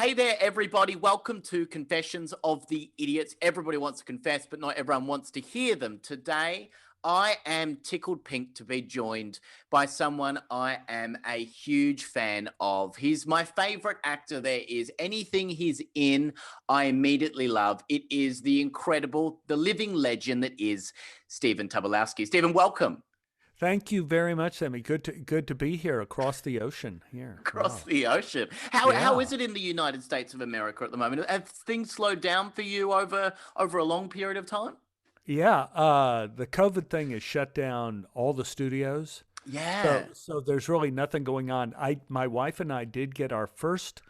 Hey there, everybody. Welcome to Confessions of the Idiots. Everybody wants to confess, but not everyone wants to hear them. Today, I am tickled pink to be joined by someone I am a huge fan of. He's my favorite actor there is. Anything he's in, I immediately love. It is the incredible, the living legend that is Stephen Tobolowsky. Stephen, welcome. Thank you very much, Sammy. Good to be here across the ocean here. Across Wow. the ocean. How is Yeah. it in the United States of America at the moment? Have things slowed down for you over a long period of time? Yeah. The COVID thing has shut down all the studios. So Yeah. so there's really nothing going on. My wife and I did get our first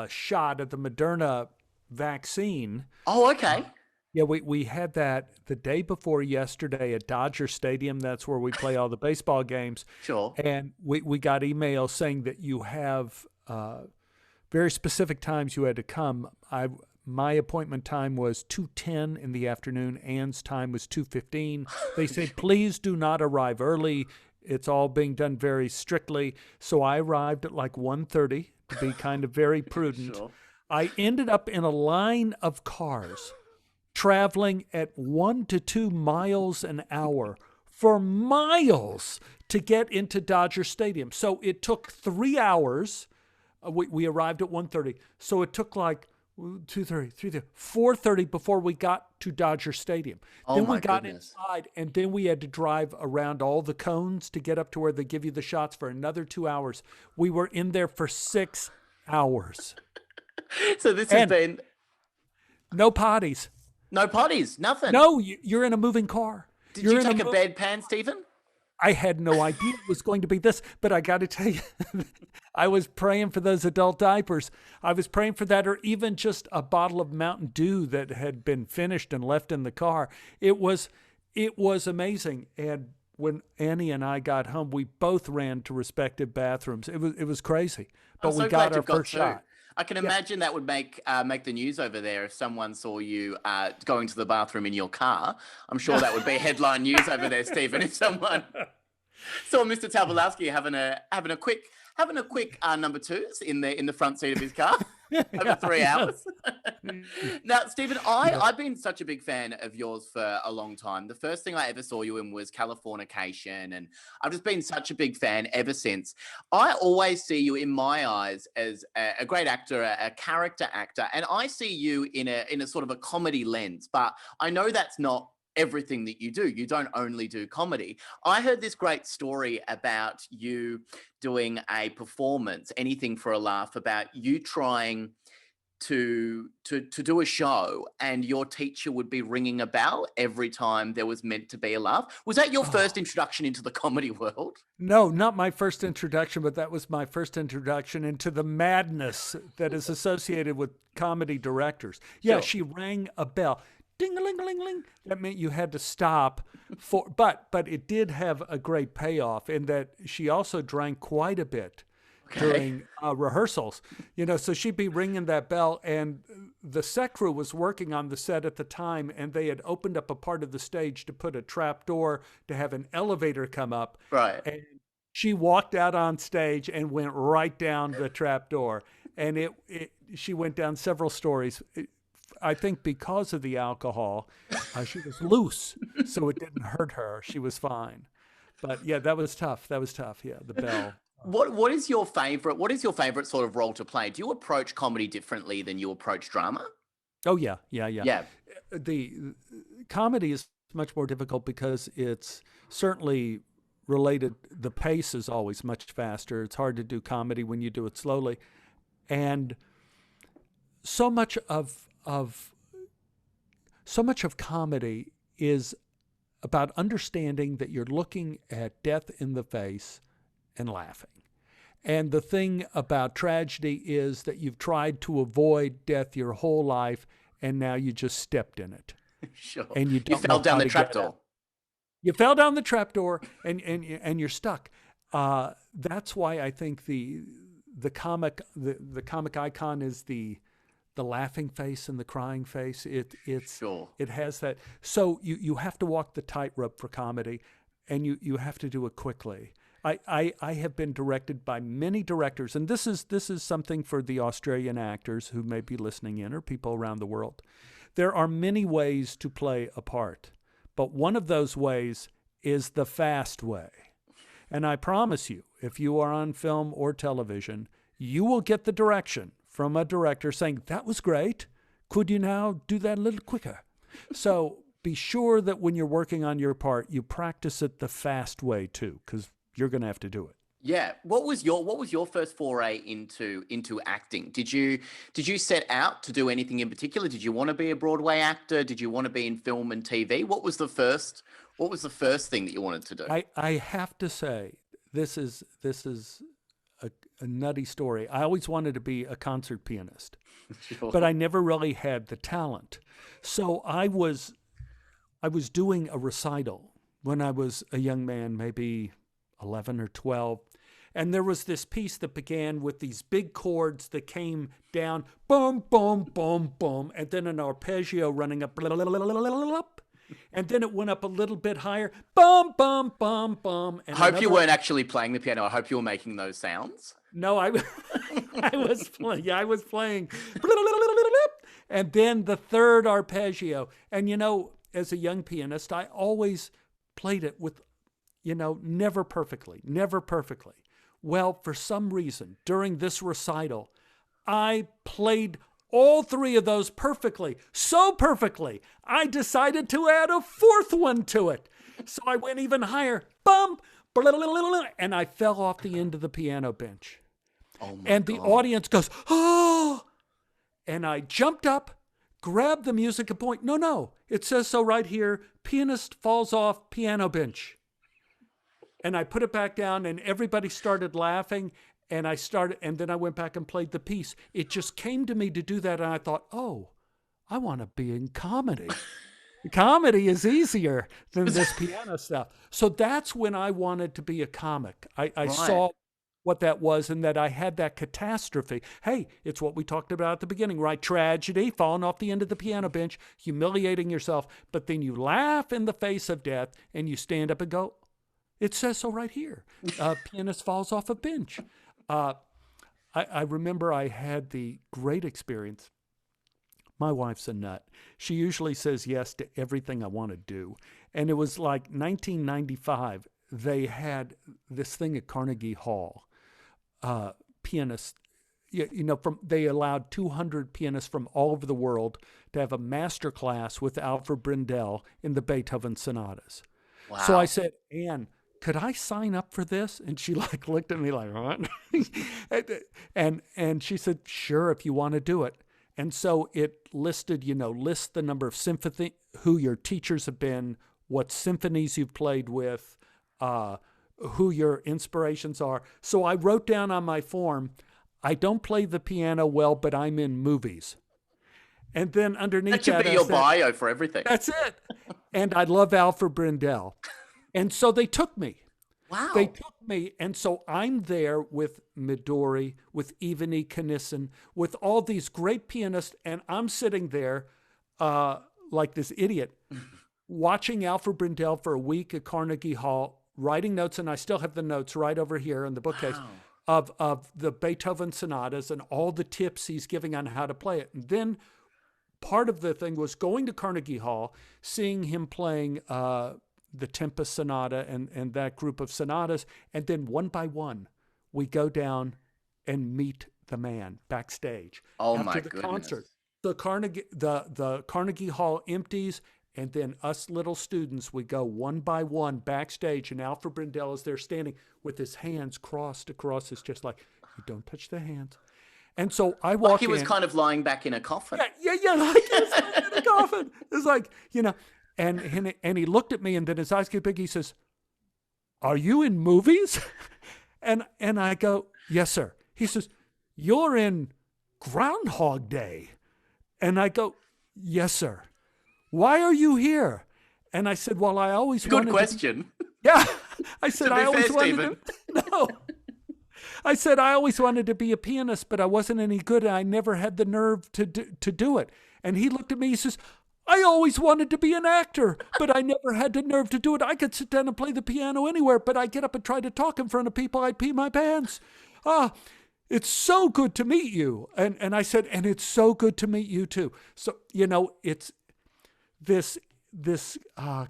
shot of the Moderna vaccine. Oh, Uh, okay. yeah, we had that the day before yesterday at Dodger Stadium. That's where we play all the baseball games. Sure. And we got emails saying that you have very specific times you had to come. My appointment time was 2:10 in the afternoon. Ann's time was 2:15. They said, please do not arrive early. It's all being done very strictly. So I arrived at like 1:30 to be kind of very prudent. Sure. I ended up in a line of cars traveling at 1 to 2 miles an hour for miles to get into Dodger Stadium. So it took 3 hours. We arrived at 1:30. So it took like 2:30, 3:30, 4:30 before we got to Dodger Stadium. Oh Then we my got goodness. inside, and then we had to drive around all the cones to get up to where they give you the shots for another 2 hours. We were in there for 6 hours. So this has And been no potties. no potties, nothing. No, you're in a moving car. Did you You're in a take a bedpan, Stephen? I had no idea it was going to be this, but I got to tell you, I was praying for those adult diapers. I was praying for that, or even just a bottle of Mountain Dew that had been finished and left in the car. It was amazing. And when Annie and I got home, we both ran to respective bathrooms. It was crazy, I'm but we so got glad our you've got first two. shot. I can Yeah. imagine that would make the news over there if someone saw you going to the bathroom in your car. I'm sure that would be headline news over there, Stephen. If someone saw Mr. Tobolowsky having a quick number twos in the front seat of his car over Yeah, I three know. hours. Now, Stephen, I Yeah. I've been such a big fan of yours for a long time. The first thing I ever saw you in was Californication, and I've just been such a big fan ever since. I always see you in my eyes as a great actor, a character actor, and I see you in a sort of a comedy lens. But I know that's not everything that you do. You don't only do comedy. I heard this great story about you doing a performance, anything for a laugh, about you trying to do a show and your teacher would be ringing a bell every time there was meant to be a laugh. Was that your first Oh. introduction into the comedy world? No, not my first introduction, but that was my first introduction into the madness that is associated with comedy directors. Yeah, Sure. she rang a bell. Ding a ling a ling ling. That meant you had to stop for but it did have a great payoff in that she also drank quite a bit Okay. during rehearsals. So she'd be ringing that bell, and the set crew was working on the set at the time, and they had opened up a part of the stage to put a trap door to have an elevator come up, Right. and she walked out on stage and went right down the trap door, and she went down several stories. I think because of the alcohol, she was loose, so it didn't hurt her. She was fine. But yeah, that was tough. That was tough. Yeah, the bell. What is your favorite sort of role to play? Do you approach comedy differently than you approach drama? Oh yeah, yeah, yeah. Yeah. The comedy is much more difficult because it's certainly related. The pace is always much faster. It's hard to do comedy when you do it slowly, and so much of so much of comedy is about understanding that you're looking at death in the face and laughing. And the thing about tragedy is that you've tried to avoid death your whole life, and now you just stepped in it Sure. and you You don't fell know down how the to get trapdoor. out. You fell down the trapdoor, and you're stuck. That's why I think the comic icon is the laughing face and the crying face. Sure. It has that. So you have to walk the tightrope for comedy, and you have to do it quickly. I have been directed by many directors, and this is something for the Australian actors who may be listening in, or people around the world. There are many ways to play a part, but one of those ways is the fast way. And I promise you, if you are on film or television, you will get the direction from a director saying, "That was great. Could you now do that a little quicker?" So be sure that when you're working on your part, you practice it the fast way too, because you're going to have to do it. Yeah. What was your first foray into acting? Did you set out to do anything in particular? Did you want to be a Broadway actor? Did you want to be in film and TV? What was the first thing that you wanted to do? I have to say, this is a nutty story. I always wanted to be a concert pianist, Sure. but I never really had the talent. So I was doing a recital when I was a young man, maybe 11 or 12. And there was this piece that began with these big chords that came down, boom, boom, boom, boom, and then an arpeggio running up, and then it went up a little bit higher, bum, bum, bum, bum. I hope you weren't actually playing the piano. I hope you were making those sounds. No, I was playing. Yeah, I was playing. And then the third arpeggio. And, as a young pianist, I always played it with, never perfectly. Well, for some reason, during this recital, I played all three of those perfectly. So perfectly, I decided to add a fourth one to it. So I went even higher. Bum, and I fell off the end of the piano bench. Oh my And the God. audience goes, "Oh!" And I jumped up, grabbed the music and point. No, it says so right here. Pianist falls off piano bench. And I put it back down, and everybody started laughing. And then I went back and played the piece. It just came to me to do that, and I thought, oh, I want to be in comedy. Comedy is easier than this piano stuff. So that's when I wanted to be a comic. I saw what that was, and that I had that catastrophe. Hey, it's what we talked about at the beginning, right? Tragedy, falling off the end of the piano bench, humiliating yourself, but then you laugh in the face of death, and you stand up and go, it says so right here. Pianist falls off a bench. I remember I had the great experience. My wife's a nut. She usually says yes to everything I want to do. And it was like 1995. They had this thing at Carnegie Hall. Pianists, they allowed 200 pianists from all over the world to have a master class with Alfred Brendel in the Beethoven sonatas. Wow. So I said, Anne, could I sign up for this? And she looked at me like, what? and she said, sure, if you want to do it. And so it listed, list the number of symphony, who your teachers have been, what symphonies you've played with, who your inspirations are. So I wrote down on my form, I don't play the piano well, but I'm in movies. And then underneath that should be your bio for everything. That's it. And I love Alfred Brendel. And so they took me. Wow. They took me, and so I'm there with Midori, with Ivany Knissen, with all these great pianists, and I'm sitting there like this idiot, watching Alfred Brendel for a week at Carnegie Hall, writing notes, and I still have the notes right over here in the bookcase of the Beethoven sonatas and all the tips he's giving on how to play it. And then part of the thing was going to Carnegie Hall, seeing him playing the Tempest Sonata and that group of sonatas. And then one by one, we go down and meet the man backstage. Oh, after my the goodness. concert. The Carnegie Hall empties, and then us little students, we go one by one backstage, and Alfred Brendel is there standing with his hands crossed across his chest, like, you don't touch the hands. And so I walk in. Like he was kind of lying back in a coffin. Yeah, like he was lying in a coffin. It's like, and he looked at me, and then his eyes get big. He says, "Are you in movies?" and I go, "Yes, sir." He says, "You're in Groundhog Day." And I go, "Yes, sir." "Why are you here?" And I said, "Well, I always Good wanted question. Yeah. I said, To be I always fair, wanted to. No. I said, I always wanted to be a pianist, but I wasn't any good. And I never had the nerve to do it. And he looked at me, he says, I always wanted to be an actor, but I never had the nerve to do it. I could sit down and play the piano anywhere, but I get up and try to talk in front of people, I'd pee my pants. Ah, it's so good to meet you. And I said, and it's so good to meet you too. So, it's this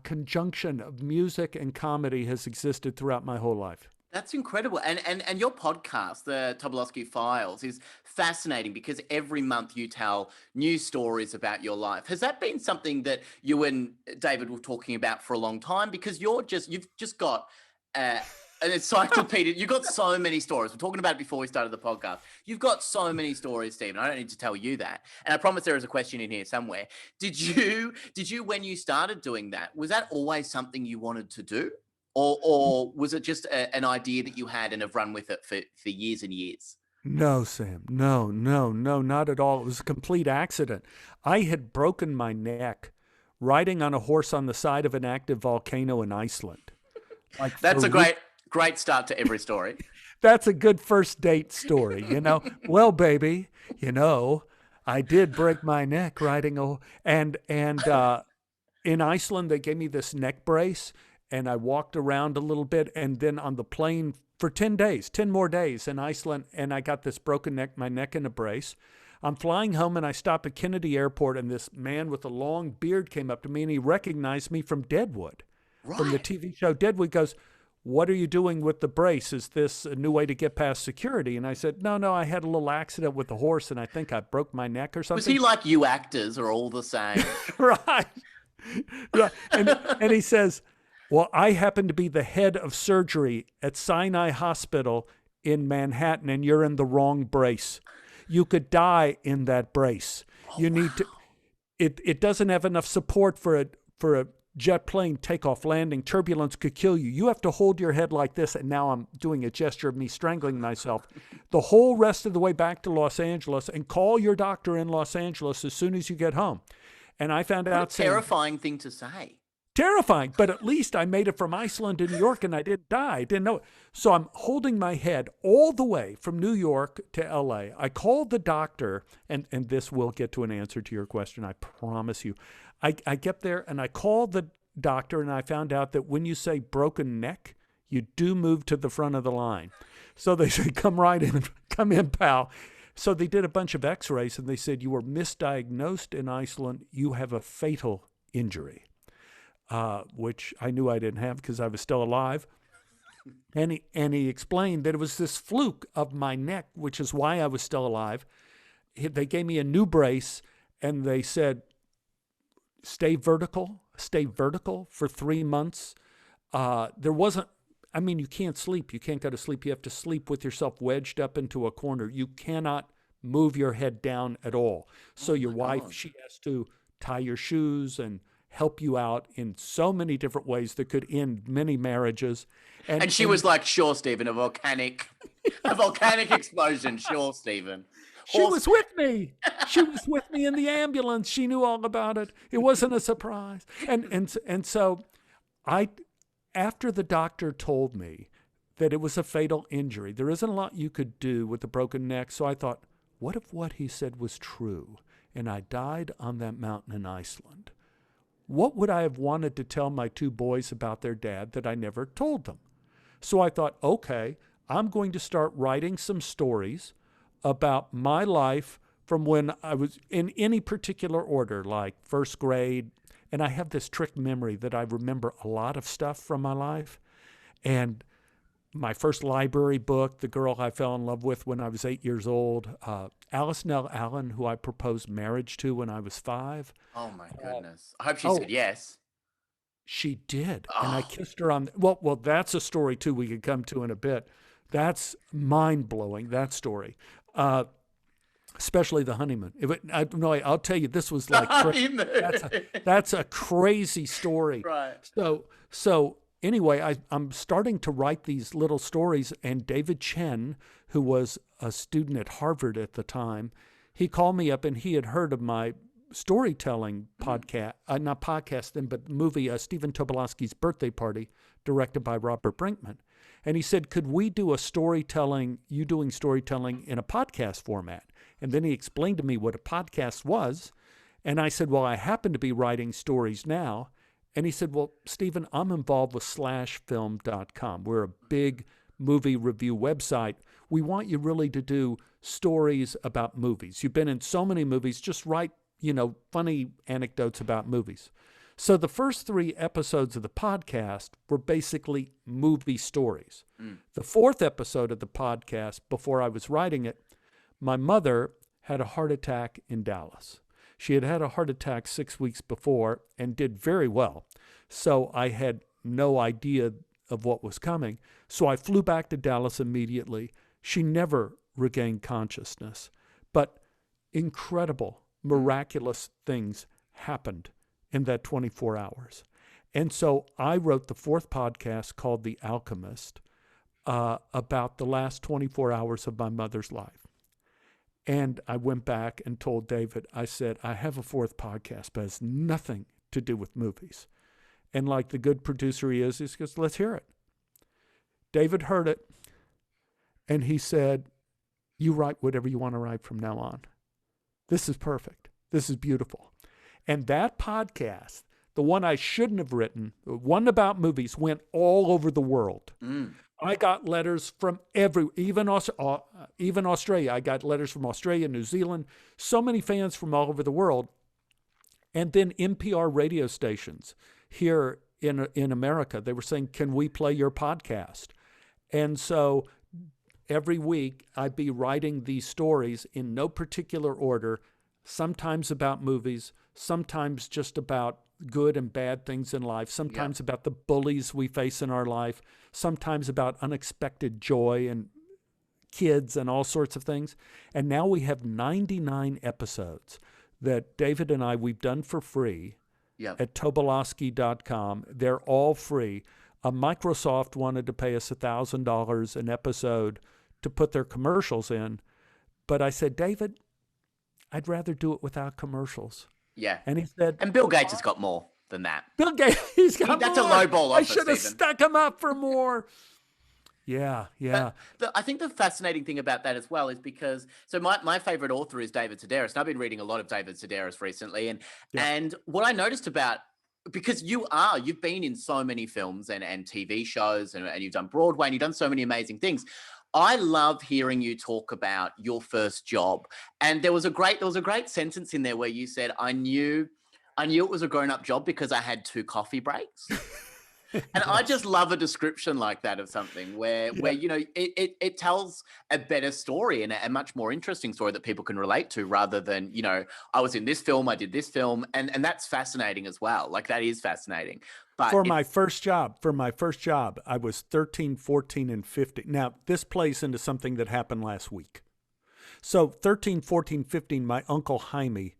conjunction of music and comedy has existed throughout my whole life. That's incredible. And your podcast, the Tobolowsky Files, is fascinating because every month you tell new stories about your life. Has that been something that you and David were talking about for a long time? Because you've just got an encyclopedia. You've got so many stories. We're talking about it before we started the podcast. You've got so many stories, Stephen. I don't need to tell you that. And I promise there is a question in here somewhere. Did you, when you started doing that, was that always something you wanted to do? Or was it just an idea that you had and have run with it for years and years? No, Sam. No, not at all. It was a complete accident. I had broken my neck riding on a horse on the side of an active volcano in Iceland. That's a great start to every story. That's a good first date story, Well, baby, I did break my neck riding and in Iceland they gave me this neck brace. And I walked around a little bit, and then on the plane for 10 more days in Iceland, and I got this broken neck, my neck in a brace. I'm flying home, and I stop at Kennedy Airport, and this man with a long beard came up to me, and he recognized me from Deadwood, from the TV show Deadwood. He goes, "What are you doing with the brace? Is this a new way to get past security?" And I said, no, I had a little accident with the horse, and I think I broke my neck or something. Was he like, you actors are all the same? Right. And he says, "Well, I happen to be the head of surgery at Sinai Hospital in Manhattan, and you're in the wrong brace. You could die in that brace. You need to. It doesn't have enough support for a jet plane takeoff landing. Turbulence could kill you. You have to hold your head like this." And now I'm doing a gesture of me strangling myself. "The whole rest of the way back to Los Angeles, and call your doctor in Los Angeles as soon as you get home." And I found out. What a terrifying thing to say. Terrifying, but at least I made it from Iceland to New York and I didn't die. I didn't know it. So I'm holding my head all the way from New York to LA. I called the doctor, and this will get to an answer to your question, I promise you. I get there and I called the doctor, and I found out that when you say broken neck, you do move to the front of the line. So they said, "Come right in, come in, pal." So they did a bunch of x-rays, and they said, "You were misdiagnosed in Iceland. You have a fatal injury." Which I knew I didn't have because I was still alive. And he explained that it was this fluke of my neck, which is why I was still alive. They gave me a new brace, and they said, stay vertical for 3 months. There wasn't, you can't sleep. You can't go to sleep. You have to sleep with yourself wedged up into a corner. You cannot move your head down at all. So your wife, she has to tie your shoes and help you out in so many different ways that could end many marriages. And she was like, "Sure, Stephen, a volcanic explosion. Sure, Stephen." She was with me. She was with me in the ambulance. She knew all about it. It wasn't a surprise. And so after the doctor told me that it was a fatal injury, there isn't a lot you could do with a broken neck. So I thought, what if what he said was true and I died on that mountain in Iceland? What would I have wanted to tell my two boys about their dad that I never told them? So I thought, okay, I'm going to start writing some stories about my life from when I was in any particular order, like first grade. And I have this trick memory that I remember a lot of stuff from my life. And my first library book, The Girl I Fell in Love With when I was 8 years old, Alice Nell Allen, who I proposed marriage to when I was 5. Oh, my goodness. I hope she said yes. She did. Oh. And I kissed her on... Well, that's a story, too, we could come to in a bit. That's mind-blowing, that story. Especially the honeymoon. I'll tell you, this was like... That's a crazy story. Right. So anyway, I'm starting to write these little stories, and David Chen, who was a student at Harvard at the time, he called me up, and he had heard of my storytelling podcast, not podcast then, but movie, Stephen Tobolowsky's Birthday Party, directed by Robert Brinkman. And he said, could we do you doing storytelling in a podcast format? And then he explained to me what a podcast was. And I said, well, I happen to be writing stories now. And he said, well, Stephen, I'm involved with slashfilm.com. We're a big movie review website. We want you really to do stories about movies. You've been in so many movies, just write, funny anecdotes about movies. So the first 3 episodes of the podcast were basically movie stories. The 4th episode of the podcast, before I was writing it, my mother had a heart attack in Dallas. She had had a heart attack 6 weeks before and did very well. So I had no idea of what was coming. So I flew back to Dallas immediately. She never regained consciousness. But incredible, miraculous things happened in that 24 hours. And so I wrote the 4th podcast called The Alchemist about the last 24 hours of my mother's life. And I went back and told David, I said, I have a 4th podcast, but it has nothing to do with movies. And like the good producer he goes, let's hear it. David heard it, and he said, you write whatever you want to write from now on. This is perfect. This is beautiful. And that podcast, the one I shouldn't have written, the one about movies, went all over the world. I got letters from even Australia. I got letters from Australia, New Zealand, so many fans from all over the world. And then NPR radio stations here in America, they were saying, can we play your podcast? And so every week I'd be writing these stories in no particular order, sometimes about movies, sometimes just about good and bad things in life, sometimes about the bullies we face in our life, sometimes about unexpected joy and kids and all sorts of things. And now we have 99 episodes that David and we've done for free at Tobolowsky.com. They're all free. Microsoft wanted to pay us $1,000 an episode to put their commercials in. But I said, David, I'd rather do it without commercials. Yeah. And he said... And Bill Gates has got more than that. Bill Gates, he's got That's more. a low ball offer, I should have stuck him up for more. Yeah. I think the fascinating thing about that as well is because, so my favorite author is David Sedaris, and I've been reading a lot of David Sedaris recently. And what I noticed about, because you've been in so many films and TV shows and you've done Broadway and you've done so many amazing things. I love hearing you talk about your first job. And there was a great sentence in there where you said, I knew it was a grown-up job because I had 2 coffee breaks. And I just love a description like that of something where it tells a better story and a much more interesting story that people can relate to, rather than, I was in this film, I did this film. And that's fascinating as well. Like, that is fascinating. But for my first job, I was 13, 14, and 15. Now, this plays into something that happened last week. So 13, 14, 15, my Uncle Jaime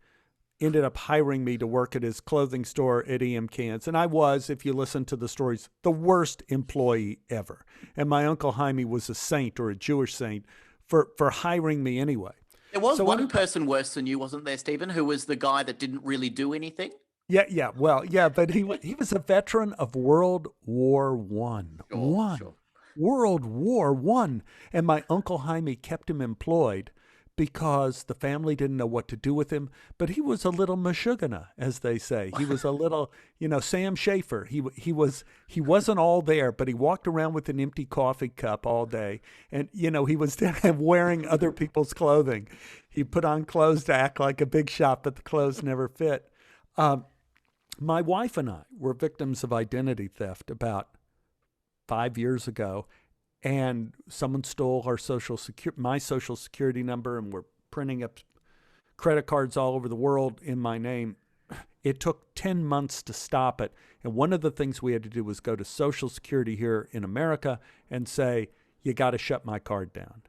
ended up hiring me to work at his clothing store at EM Cans. And I was, if you listen to the stories, the worst employee ever. And my Uncle Jaime was a saint, or a Jewish saint, for hiring me anyway. There was one person worse than you, wasn't there, Stephen, who was the guy that didn't really do anything? Yeah. Well, yeah, but he was a veteran of World War One. Sure. World War One. And my Uncle Jaime kept him employed because the family didn't know what to do with him. But he was a little Meshuggah, as they say. He was a little, Sam Schaefer. He wasn't all there, but he walked around with an empty coffee cup all day. And, he was wearing other people's clothing. He put on clothes to act like a big shot, but the clothes never fit. My wife and I were victims of identity theft about 5 years ago. And someone stole my social security number, and we're printing up credit cards all over the world in my name. It took 10 months to stop it. And one of the things we had to do was go to Social Security here in America and say, you got to shut my card down.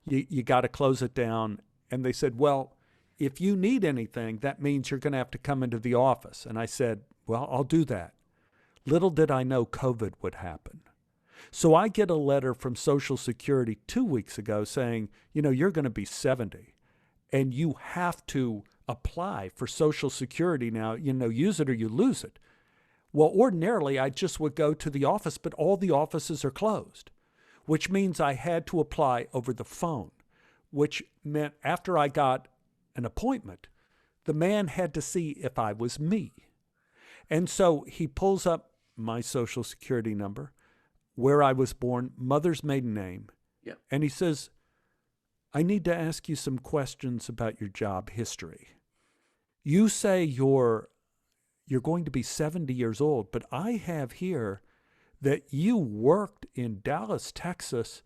You got to close it down. And they said, well, if you need anything, that means you're going to have to come into the office. And I said, well, I'll do that. Little did I know COVID would happen. So I get a letter from Social Security 2 weeks ago saying, you're going to be 70 and you have to apply for Social Security now, use it or you lose it. Well, ordinarily I just would go to the office, but all the offices are closed, which means I had to apply over the phone, which meant after I got an appointment, the man had to see if I was me. And so he pulls up my social security number, where I was born, mother's maiden name. Yep. And he says, I need to ask you some questions about your job history. You say you're going to be 70 years old, but I have here that you worked in Dallas, Texas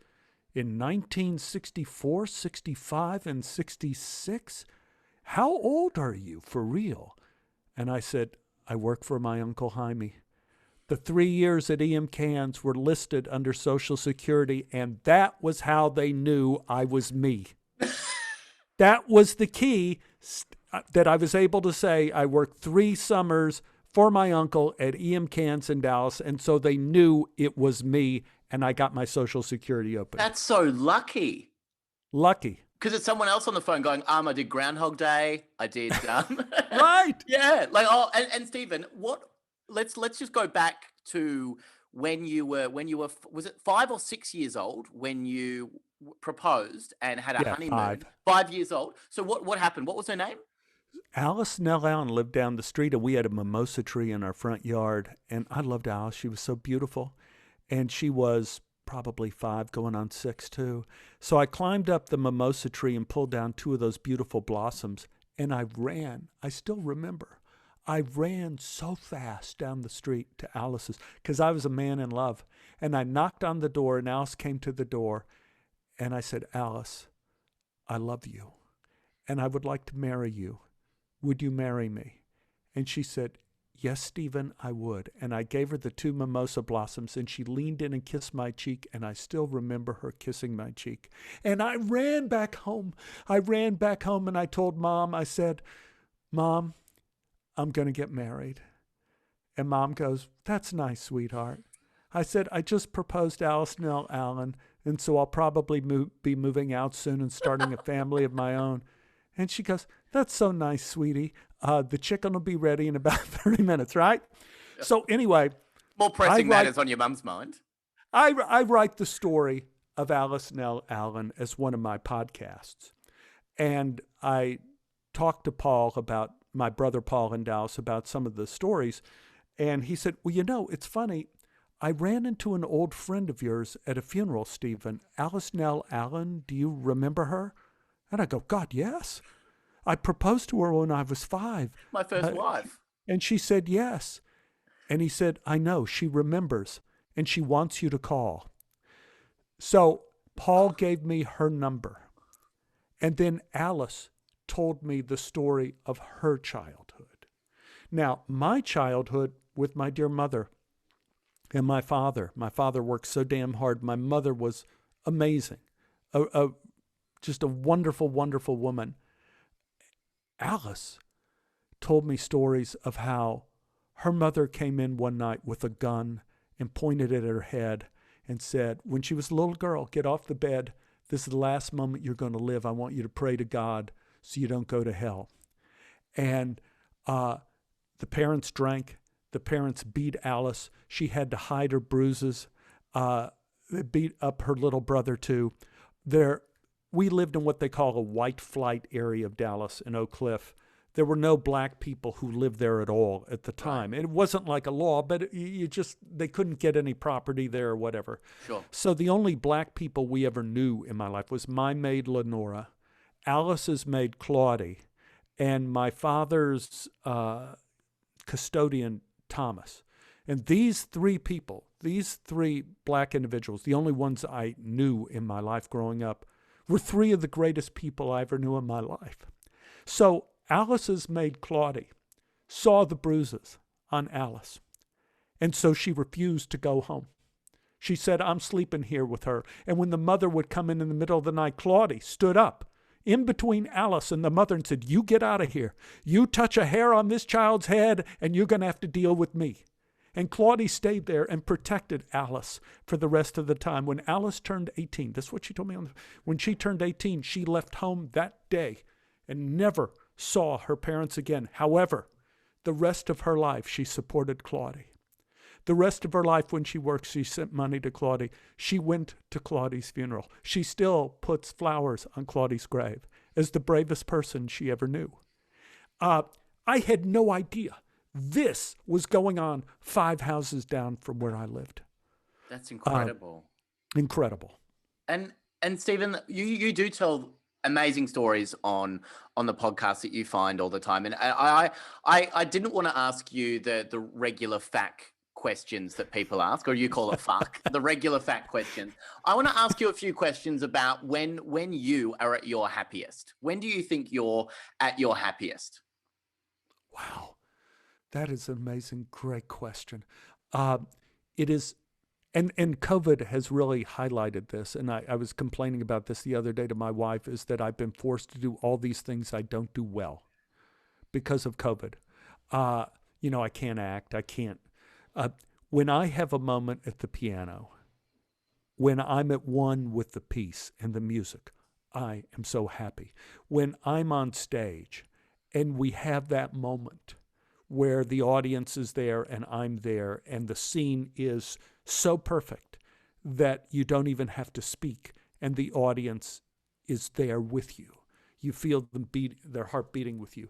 in 1964, 65, and 66. How old are you for real? And I said, I work for my Uncle Jaime. The 3 years at EM Cans were listed under Social Security, and that was how they knew I was me. That was the key, that I was able to say I worked 3 summers for my uncle at EM Cans in Dallas, and so they knew it was me, and I got my Social Security open. That's so lucky. Lucky. Because it's someone else on the phone going, I did Groundhog Day. I did, Right. Yeah. Like, and Stephen, let's just go back to when you were, was it 5 or 6 years old when you proposed and had a honeymoon? 5 years old. So what happened? What was her name? Alice Nell Allen lived down the street, and we had a mimosa tree in our front yard. And I loved Alice. She was so beautiful. And she was probably 5, going on 6 too. So I climbed up the mimosa tree and pulled down 2 of those beautiful blossoms. And I ran. I still remember. I ran so fast down the street to Alice's because I was a man in love. And I knocked on the door, and Alice came to the door. And I said, Alice, I love you. And I would like to marry you. Would you marry me? And she said, yes, Stephen, I would. And I gave her the 2 mimosa blossoms, and she leaned in and kissed my cheek, and I still remember her kissing my cheek. And I ran back home. And I told Mom, I said, Mom, I'm going to get married. And Mom goes, that's nice, sweetheart. I said, I just proposed to Alice Nell Allen, and so I'll probably be moving out soon and starting a family of my own. And she goes, that's so nice, sweetie. The chicken will be ready in about 30 minutes, right? So anyway. More pressing matters on your mum's mind. I write the story of Alice Nell Allen as one of my podcasts. And I talked to Paul about, my brother Paul in Dallas, about some of the stories. And he said, well, it's funny. I ran into an old friend of yours at a funeral, Stephen. Alice Nell Allen, do you remember her? And I go, God, yes. I proposed to her when I was 5. My first wife. And she said, yes. And he said, I know, she remembers, and she wants you to call. So Paul gave me her number. And then Alice told me the story of her childhood. Now, my childhood with my dear mother and my father worked so damn hard. My mother was amazing. Just a wonderful, wonderful woman. Alice told me stories of how her mother came in one night with a gun and pointed it at her head and said, when she was a little girl, get off the bed. This is the last moment you're going to live. I want you to pray to God so you don't go to hell. And the parents drank. The parents beat Alice. She had to hide her bruises. They beat up her little brother too. We lived in what they call a white flight area of Dallas in Oak Cliff. There were no black people who lived there at all at the time. Right. It wasn't like a law, but they couldn't get any property there or whatever. Sure. So the only black people we ever knew in my life was my maid Lenora, Alice's maid Claudie, and my father's custodian Thomas. And these 3 people, these 3 black individuals, the only ones I knew in my life growing up, were 3 of the greatest people I ever knew in my life. So Alice's maid Claudie saw the bruises on Alice, and so she refused to go home. She said, I'm sleeping here with her. And when the mother would come in the middle of the night, Claudie stood up in between Alice and the mother and said, you get out of here. You touch a hair on this child's head, and you're going to have to deal with me. And Claudie stayed there and protected Alice for the rest of the time. When Alice turned 18, that's what she told me. When she turned 18, she left home that day and never saw her parents again. However, the rest of her life, she supported Claudie. The rest of her life, when she worked, she sent money to Claudie. She went to Claudie's funeral. She still puts flowers on Claudie's grave as the bravest person she ever knew. Uh, I had no idea this was going on 5 houses down from where I lived. That's Uh, incredible. Incredible. And Stephen, you do tell amazing stories on the podcast that you find all the time. And I didn't want to ask you the regular fact questions that people ask, or you call it fuck, the regular fact questions. I want to ask you a few questions about when you are at your happiest. When do you think you're at your happiest? Wow. That is an amazing, great question. Uh, it is, and COVID has really highlighted this. And I was complaining about this the other day to my wife, is that I've been forced to do all these things I don't do well because of COVID. Uh, I can't act. I can't. Uh, when I have a moment at the piano, when I'm at one with the piece and the music, I am so happy. When I'm on stage and we have that moment where the audience is there and I'm there and the scene is so perfect that you don't even have to speak and the audience is there with you. You feel them their heart beating with you.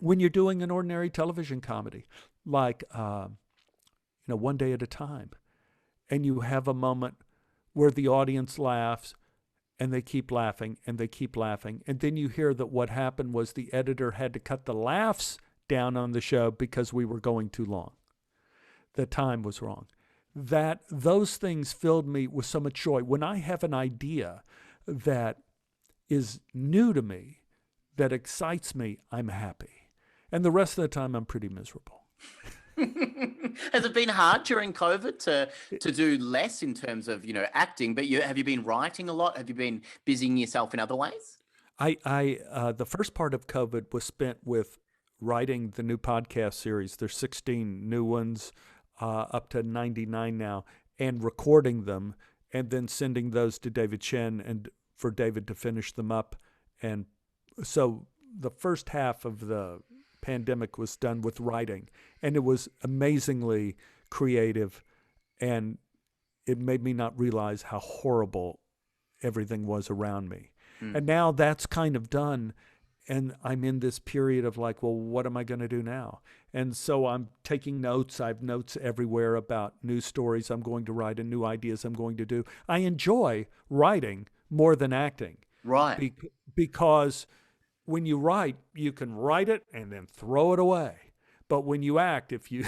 When you're doing an ordinary television comedy, like One Day at a Time, and you have a moment where the audience laughs and they keep laughing and they keep laughing. And then you hear that what happened was the editor had to cut the laughs down on the show because we were going too long. The time was wrong. Those things filled me with so much joy. When I have an idea that is new to me, that excites me, I'm happy. And the rest of the time, I'm pretty miserable. Has it been hard during COVID to do less in terms of acting? But have you been writing a lot? Have you been busying yourself in other ways? The first part of COVID was spent with writing the new podcast series. There's 16 new ones, up to 99 now, and recording them, and then sending those to David Chen and for David to finish them up. And so the first half of the pandemic was done with writing, and it was amazingly creative, and it made me not realize how horrible everything was around me. And now that's kind of done, and I'm in this period of like, well, what am I going to do now? And so I'm taking notes. I have notes everywhere about new stories I'm going to write and new ideas I'm going to do. I enjoy writing more than acting. Right. Because when you write, you can write it and then throw it away. But when you act, if you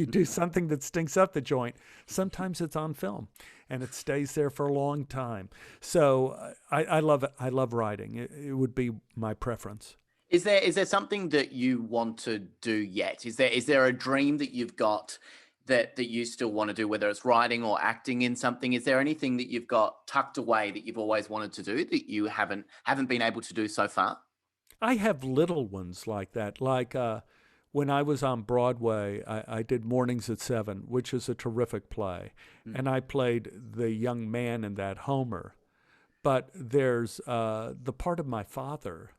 do something that stinks up the joint, sometimes it's on film and it stays there for a long time. So I love it. I love writing. It would be my preference. Is there something that you want to do yet? Is there a dream that you've got that you still want to do, whether it's writing or acting in something? Is there anything that you've got tucked away that you've always wanted to do that you haven't been able to do so far? I have little ones like that. Like when I was on Broadway, I did Mornings at 7, which is a terrific play. And I played the young man in that, Homer. But there's the part of my father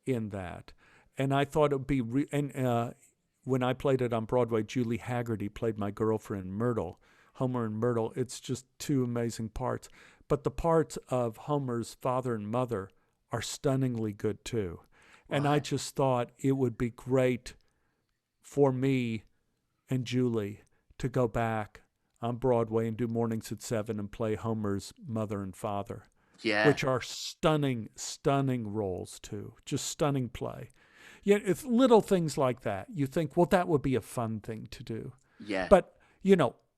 in that. And I thought it would be, when I played it on Broadway, Julie Haggerty played my girlfriend, Myrtle. Homer and Myrtle, it's just two amazing parts. But the parts of Homer's father and mother are stunningly good too. And I just thought it would be great for me and Julie to go back on Broadway and do Mornings at 7 and play Homer's mother and father, which are stunning, stunning roles too. Just stunning play. Yeah, it's little things like that. You think, well, that would be a fun thing to do. Yeah. But,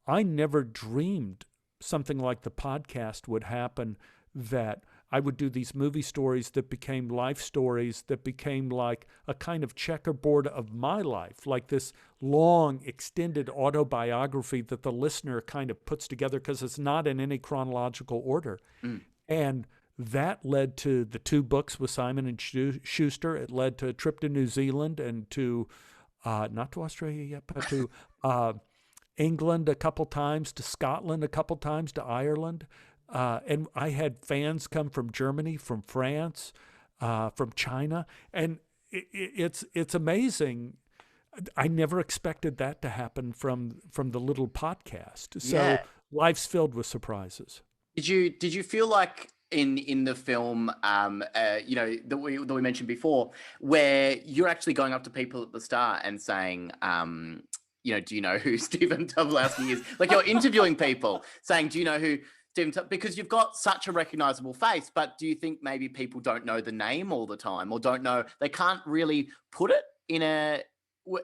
I never dreamed something like the podcast would happen, that I would do these movie stories that became life stories, that became like a kind of checkerboard of my life, like this long, extended autobiography that the listener kind of puts together because it's not in any chronological order. And that led to the 2 books with Simon and Schuster. It led to a trip to New Zealand and to, not to Australia yet, but to England a couple times, to Scotland a couple times, to Ireland. And I had fans come from Germany, from France, from China, and it's amazing. I never expected that to happen from the little podcast. So life's filled with surprises. Did you feel like in the film, you know, that we mentioned before, where you're actually going up to people at the start and saying, you know, do you know who Stephen Tobolowsky is? Like you're interviewing people, saying, do you know who because you've got such a recognizable face, but do you think maybe people don't know the name all the time, or don't know, they can't really put it in a,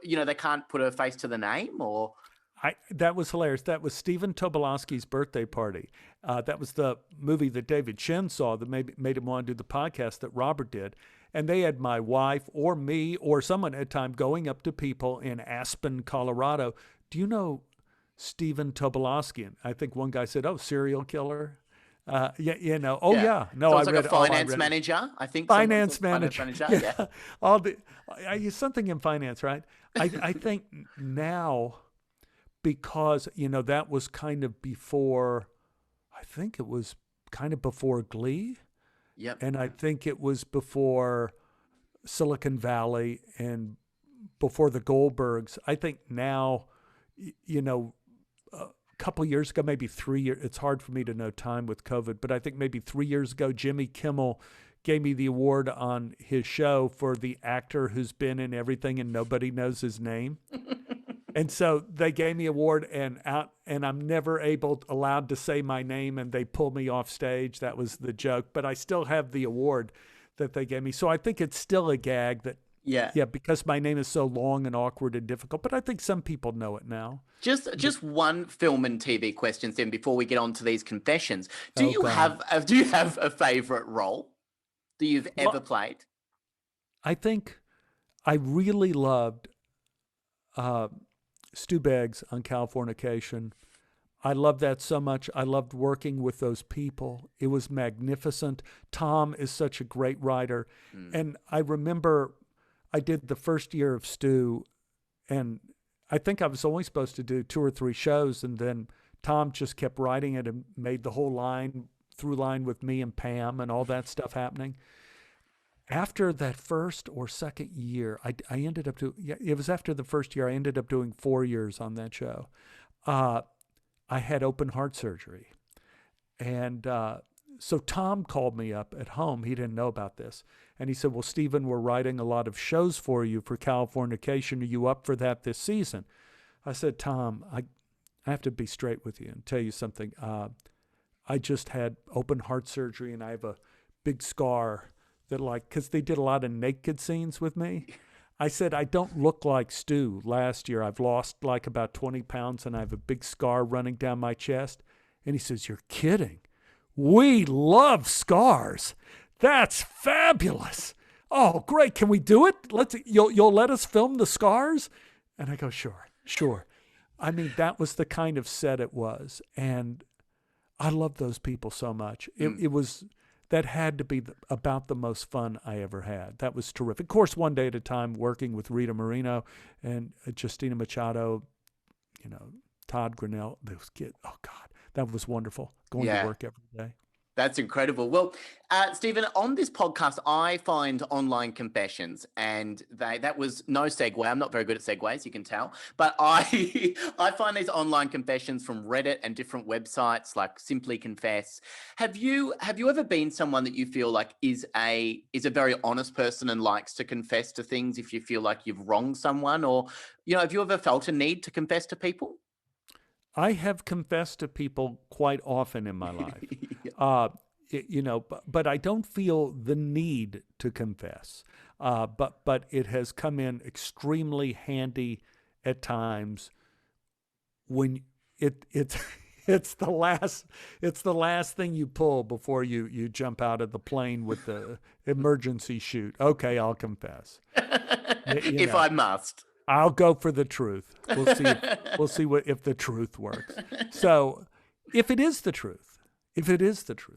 you know, they can't put a face to the name, or? That was hilarious. That was Stephen Tobolowsky's birthday party. That was the movie that David Shin saw that made him want to do the podcast that Robert did. And they had my wife or me or someone at a time going up to people in Aspen, Colorado. Do you know Stephen Tobolowsky? And I think one guy said, "Oh, serial killer." Yeah, you know. Oh, yeah. No, so I it's read like a finance manager. I think finance manager. Finance manager. Yeah. All the something in finance, right? I think now, because you know that was kind of before. I think it was kind of before Glee. Yep. And I think it was before Silicon Valley and before the Goldbergs. I think now, you know, a couple years ago, maybe 3 years, it's hard for me to know time with COVID, but I think maybe 3 years ago, Jimmy Kimmel gave me the award on his show for the actor who's been in everything and nobody knows his name. And so they gave me an award, and I'm never allowed to say my name, and they pulled me off stage. That was the joke, but I still have the award that they gave me. So I think it's still a gag that, yeah, because my name is so long and awkward and difficult. But I think some people know it now. Just one film and TV question, then, before we get on to these confessions. Do you have a favorite role that you've ever played? I think I really loved Stu Beggs on Californication. I loved that so much. I loved working with those people. It was magnificent. Tom is such a great writer. And I remember I did the first year of Stu, and I think I was only supposed to do 2 or 3 shows, and then Tom just kept writing it and made the whole through line with me and Pam and all that stuff happening. After that first or second year, I ended up it was after the first year, I ended up doing 4 years on that show. I had open heart surgery. And so Tom called me up at home. He didn't know about this. And he said, "Well, Stephen, we're writing a lot of shows for you for Californication. Are you up for that this season?" I said, "Tom, I have to be straight with you and tell you something. I just had open heart surgery, and I have a big scar that, like, because they did a lot of naked scenes with me." I said, "I don't look like Stu last year. I've lost like about 20 pounds and I have a big scar running down my chest." And he says, "You're kidding. We love scars. That's fabulous. Oh, great. Can we do it? You'll let us film the scars?" And I go, sure. I mean, that was the kind of set it was. And I love those people so much. It was... That had to be about the most fun I ever had. That was terrific. Of course, One Day at a Time, working with Rita Moreno and Justina Machado, you know, Todd Grinnell, those kids. Oh, God, that was wonderful. Going to work every day. That's incredible. Well, Stephen, on this podcast, I find online confessions, and that was no segue. I'm not very good at segues, you can tell, but I find these online confessions from Reddit and different websites like Simply Confess. Have you ever been someone that you feel like is a very honest person and likes to confess to things if you feel like you've wronged someone, or, you know, have you ever felt a need to confess to people? I have confessed to people quite often in my life, you know, but I don't feel the need to confess. But it has come in extremely handy at times when it's the last thing you pull before you jump out of the plane with the emergency chute. Okay, I'll confess. If I must. I'll go for the truth. We'll see if the truth works. So, if it is the truth,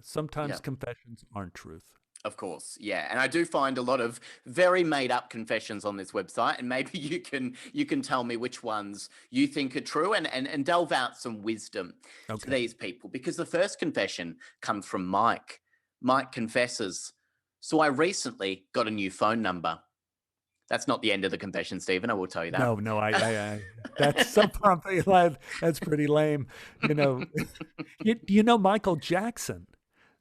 sometimes confessions aren't truth. Of course, yeah. And I do find a lot of very made up confessions on this website, and maybe you can tell me which ones you think are true and delve out some wisdom to these people. Because the first confession comes from Mike. Mike confesses, "So I recently got a new phone number." That's not the end of the confession, Stephen. I will tell you that. No, I that's so pumpy. That's pretty lame. You know, you know Michael Jackson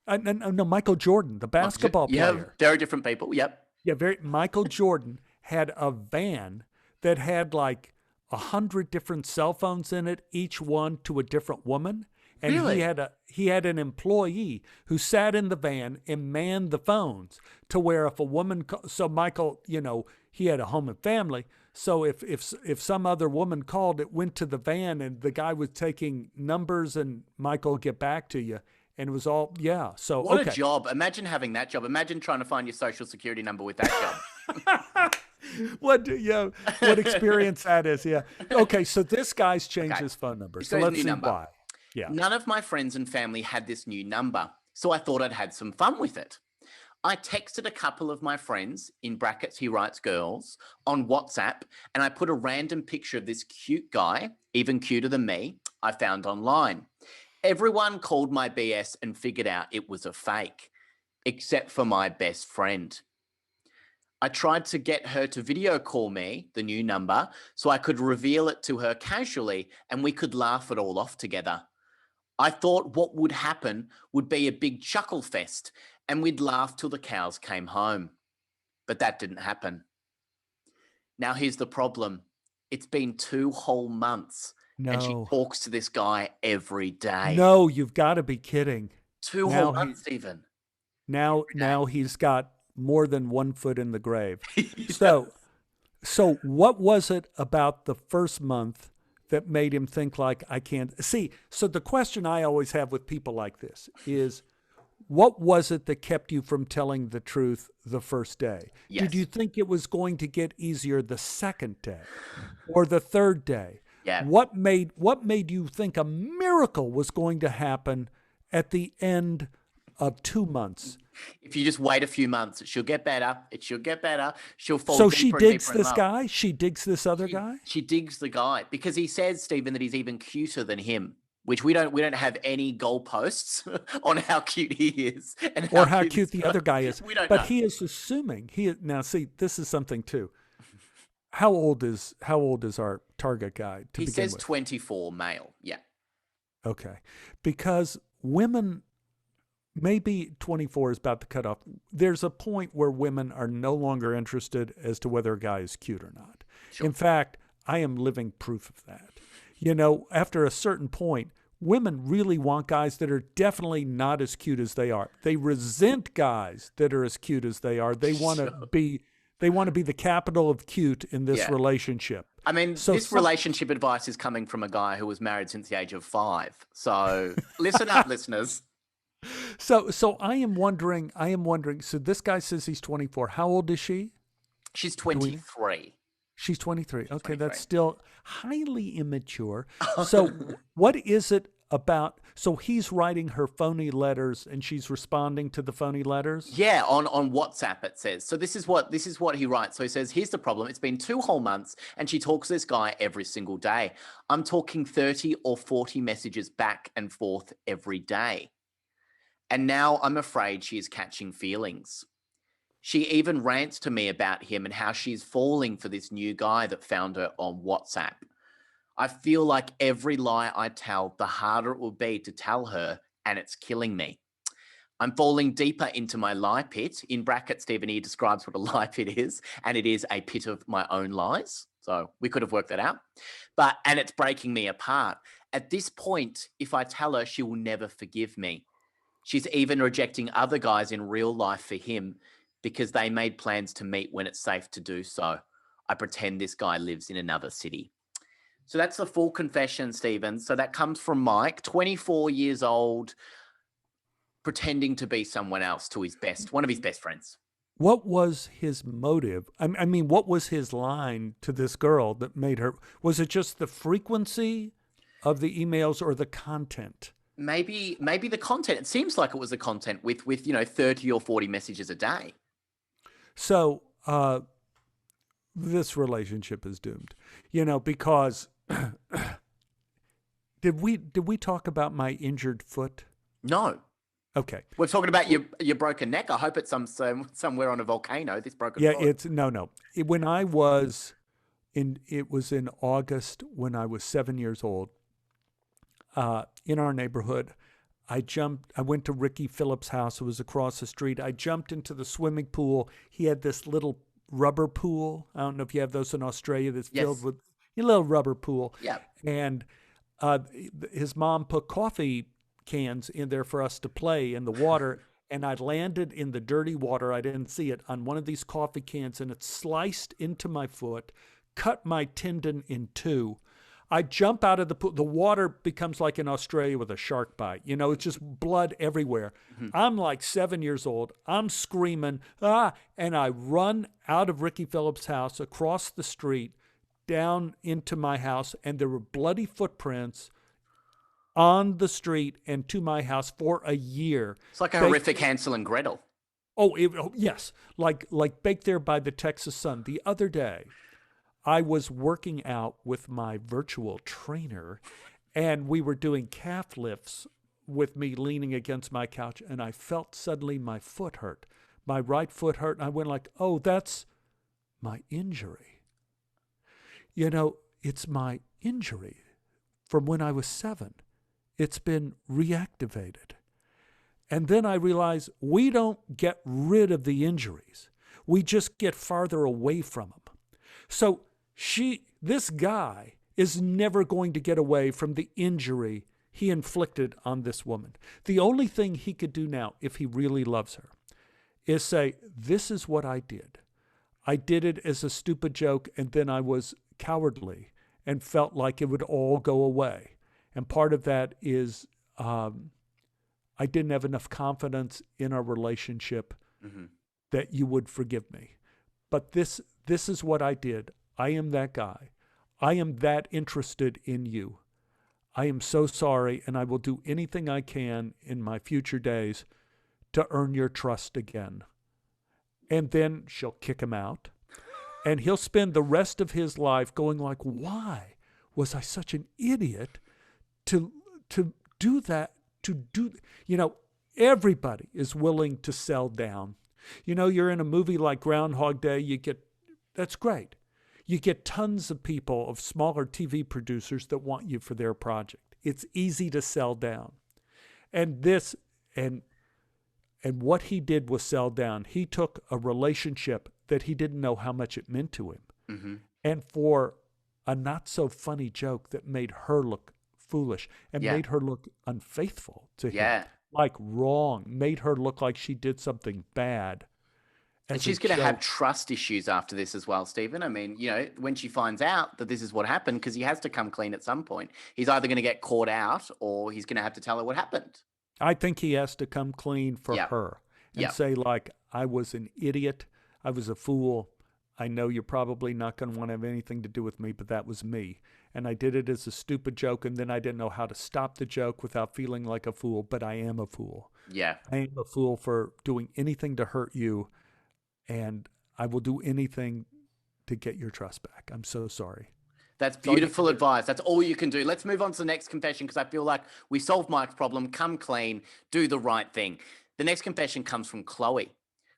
No, Michael Jordan, the basketball Yeah, player. very different people. Yep. Yeah, Michael Jordan had a van that had like 100 different cell phones in it, each one to a different woman. And Really? he had an employee who sat in the van and manned the phones to where if a woman, so Michael, he had a home and family. So if some other woman called, it went to the van and the guy was taking numbers and Michael would get back to you. And it was all, yeah. So, What okay. a job. Imagine having that job. Imagine trying to find your social security number with that job. What experience that is. Yeah. Okay. So this guy's changed his phone number. So let's see why. Yeah. None of my friends and family had this new number, so I thought I'd had some fun with it. I texted a couple of my friends, in brackets, he writes girls, on WhatsApp, and I put a random picture of this cute guy, even cuter than me, I found online. Everyone called my BS and figured out it was a fake, except for my best friend. I tried to get her to video call me, the new number, so I could reveal it to her casually and we could laugh it all off together. I thought what would happen would be a big chuckle fest and we'd laugh till the cows came home. But that didn't happen. Now here's the problem. It's been 2 whole months and she talks to this guy every day. No, you've got to be kidding. 2 whole months even. Now he's got more than 1 foot in the grave. So what was it about the first month that made him think like, I can't see? So the question I always have with people like this is, what was it that kept you from telling the truth the first day? Yes. Did you think it was going to get easier the second day or the third day? Yeah. What made you think a miracle was going to happen at the end of 2 months? If you just wait a few months, she'll get better. It should get better. She'll fall. So she digs this guy? She digs this other guy? She digs the guy because he says, Stephen, that he's even cuter than him, which we don't have any goalposts on how cute he is and how cute the other guy is. We don't but know. He is assuming now see, this is something too. How old is our target guy to begin with? He says 24, male. Yeah. Okay. Because women, maybe 24 is about the cutoff. There's a point where women are no longer interested as to whether a guy is cute or not. Sure. In fact, I am living proof of that. After a certain point, women really want guys that are definitely not as cute as they are. They resent guys that are as cute as they are. They want to be the capital of cute in this relationship. I mean, this relationship advice is coming from a guy who was married since the age of 5. So listen up, listeners. So I am wondering, so this guy says he's 24. How old is she? She's 23. She's 23. Okay, 23. That's still highly immature. So what is it about? So he's writing her phony letters and she's responding to the phony letters? Yeah, on WhatsApp it says. So this is what he writes. So he says, here's the problem. It's been 2 whole months and she talks to this guy every single day. I'm talking 30 or 40 messages back and forth every day. And now I'm afraid she is catching feelings. She even rants to me about him and how she's falling for this new guy that found her on WhatsApp. I feel like every lie I tell, the harder it will be to tell her, and it's killing me. I'm falling deeper into my lie pit. In brackets, Stephen E. describes what a lie pit is, and it is a pit of my own lies. So we could have worked that out. And it's breaking me apart. At this point, if I tell her, she will never forgive me. She's even rejecting other guys in real life for him because they made plans to meet when it's safe to do so. I pretend this guy lives in another city. So that's the full confession, Stephen. So that comes from Mike, 24 years old, pretending to be someone else to one of his best friends. What was his motive? I mean, what was his line to this girl that made her? Was it just the frequency of the emails or the content? Maybe the content. It seems like it was the content with 30 or 40 messages a day. So this relationship is doomed, because did we talk about my injured foot? No. Okay. We're talking about your broken neck. I hope it's somewhere on a volcano. This broken foot. It's no. When I was it was in August when I was 7 years old. In our neighborhood, I went to Ricky Phillips' house. It was across the street. I jumped into the swimming pool. He had this little rubber pool. I don't know if you have those in Australia that's filled Yes. with a little rubber pool. Yeah. And uh, his mom put coffee cans in there for us to play in the water. And I landed in the dirty water. I didn't see it on one of these coffee cans, and it sliced into my foot, cut my tendon in two. I jump out of the pool. The water becomes like in Australia with a shark bite. You know, it's just blood everywhere. I'm like 7 years old. I'm screaming, and I run out of Ricky Phillips' house across the street down into my house, and there were bloody footprints on the street and to my house for a year. It's like a horrific Hansel and Gretel. Yes, like baked there by the Texas sun. The other day, I was working out with my virtual trainer, and we were doing calf lifts with me leaning against my couch, and I felt suddenly my foot hurt. My right foot hurt, and I went like, oh, that's my injury. You know, it's my injury from when I was 7. It's been reactivated. And then I realized we don't get rid of the injuries. We just get farther away from them. So this guy is never going to get away from the injury he inflicted on this woman. The only thing he could do now, if he really loves her, is say, this is what I did. I did it as a stupid joke, and then I was cowardly and felt like it would all go away. And part of that is I didn't have enough confidence in our relationship that you would forgive me. But this is what I did. I am that guy. I am that interested in you. I am so sorry, and I will do anything I can in my future days to earn your trust again. And then she'll kick him out. And he'll spend the rest of his life going like, why was I such an idiot to do that, everybody is willing to sell down. You're in a movie like Groundhog Day, that's great. You get tons of people, of smaller TV producers that want you for their project. It's easy to sell down. And what he did was sell down. He took a relationship that he didn't know how much it meant to him. And for a not so funny joke that made her look foolish and made her look unfaithful to him, like wrong, made her look like she did something bad. And she's going to have trust issues after this as well, Stephen. I mean, when she finds out that this is what happened, because he has to come clean at some point, he's either going to get caught out or he's going to have to tell her what happened. I think he has to come clean for her and say, like, I was an idiot. I was a fool. I know you're probably not going to want to have anything to do with me, but that was me. And I did it as a stupid joke, and then I didn't know how to stop the joke without feeling like a fool, but I am a fool. Yeah. I am a fool for doing anything to hurt you, and I will do anything to get your trust back. I'm so sorry. That's beautiful advice. That's all you can do. Let's move on to the next confession, because I feel like we solved Mike's problem. Come clean, do the right thing. The next confession comes from Chloe.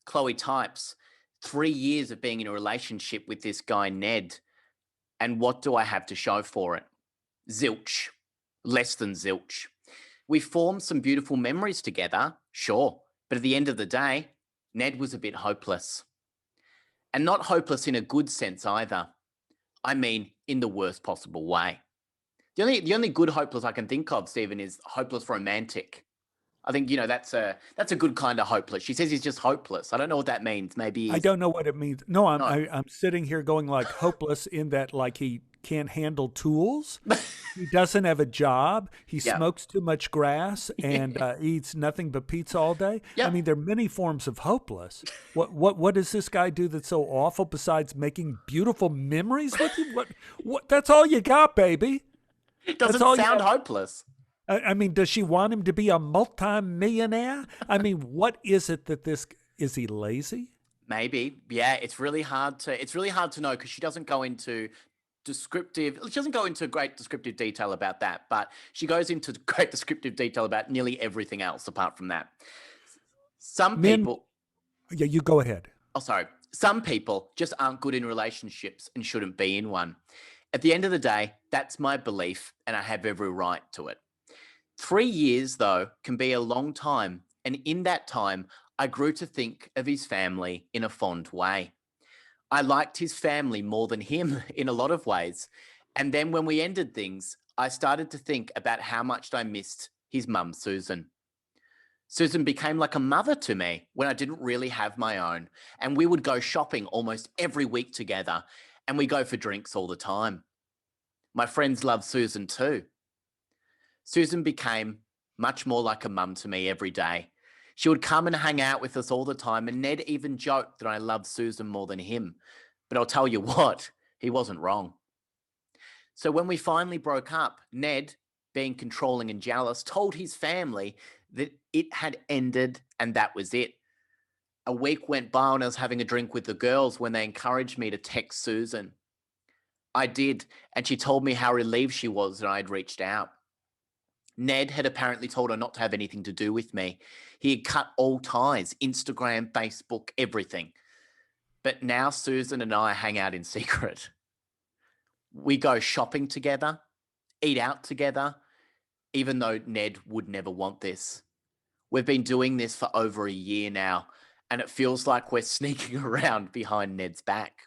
Chloe types, 3 years of being in a relationship with this guy, Ned. And what do I have to show for it? Zilch. Less than zilch. We formed some beautiful memories together, sure. But at the end of the day, Ned was a bit hopeless. And not hopeless in a good sense either. I mean, in the worst possible way. The only good hopeless I can think of, Stephen, is hopeless romantic. I think, that's a good kind of hopeless. She says he's just hopeless. I don't know what that means. Maybe I don't know what it means. No, I'm sitting here going like hopeless in that like he can't handle tools. He doesn't have a job. He smokes too much grass and eats nothing but pizza all day. Yep. I mean, there are many forms of hopeless. What does this guy do that's so awful besides making beautiful memories with you? What? That's all you got, baby. It doesn't sound hopeless. I mean, does she want him to be a multi-millionaire? I mean, what is it that is he lazy? Maybe. Yeah, it's really hard to know, because she doesn't go into great descriptive detail about that, but she goes into great descriptive detail about nearly everything else apart from that. People. Yeah, you go ahead. Oh, sorry. Some people just aren't good in relationships and shouldn't be in one. At the end of the day, that's my belief, and I have every right to it. 3 years, though, can be a long time. And in that time, I grew to think of his family in a fond way. I liked his family more than him in a lot of ways. And then when we ended things, I started to think about how much I missed his mum, Susan. Susan became like a mother to me when I didn't really have my own. And we would go shopping almost every week together. And we go for drinks all the time. My friends love Susan too. Susan became much more like a mum to me every day. She would come and hang out with us all the time, and Ned even joked that I loved Susan more than him. But I'll tell you what, he wasn't wrong. So when we finally broke up, Ned, being controlling and jealous, told his family that it had ended and that was it. A week went by and I was having a drink with the girls when they encouraged me to text Susan. I did, and she told me how relieved she was that I had reached out. Ned had apparently told her not to have anything to do with me. He had cut all ties, Instagram, Facebook, everything. But now Susan and I hang out in secret. We go shopping together, eat out together, even though Ned would never want this. We've been doing this for over a year now, and it feels like we're sneaking around behind Ned's back.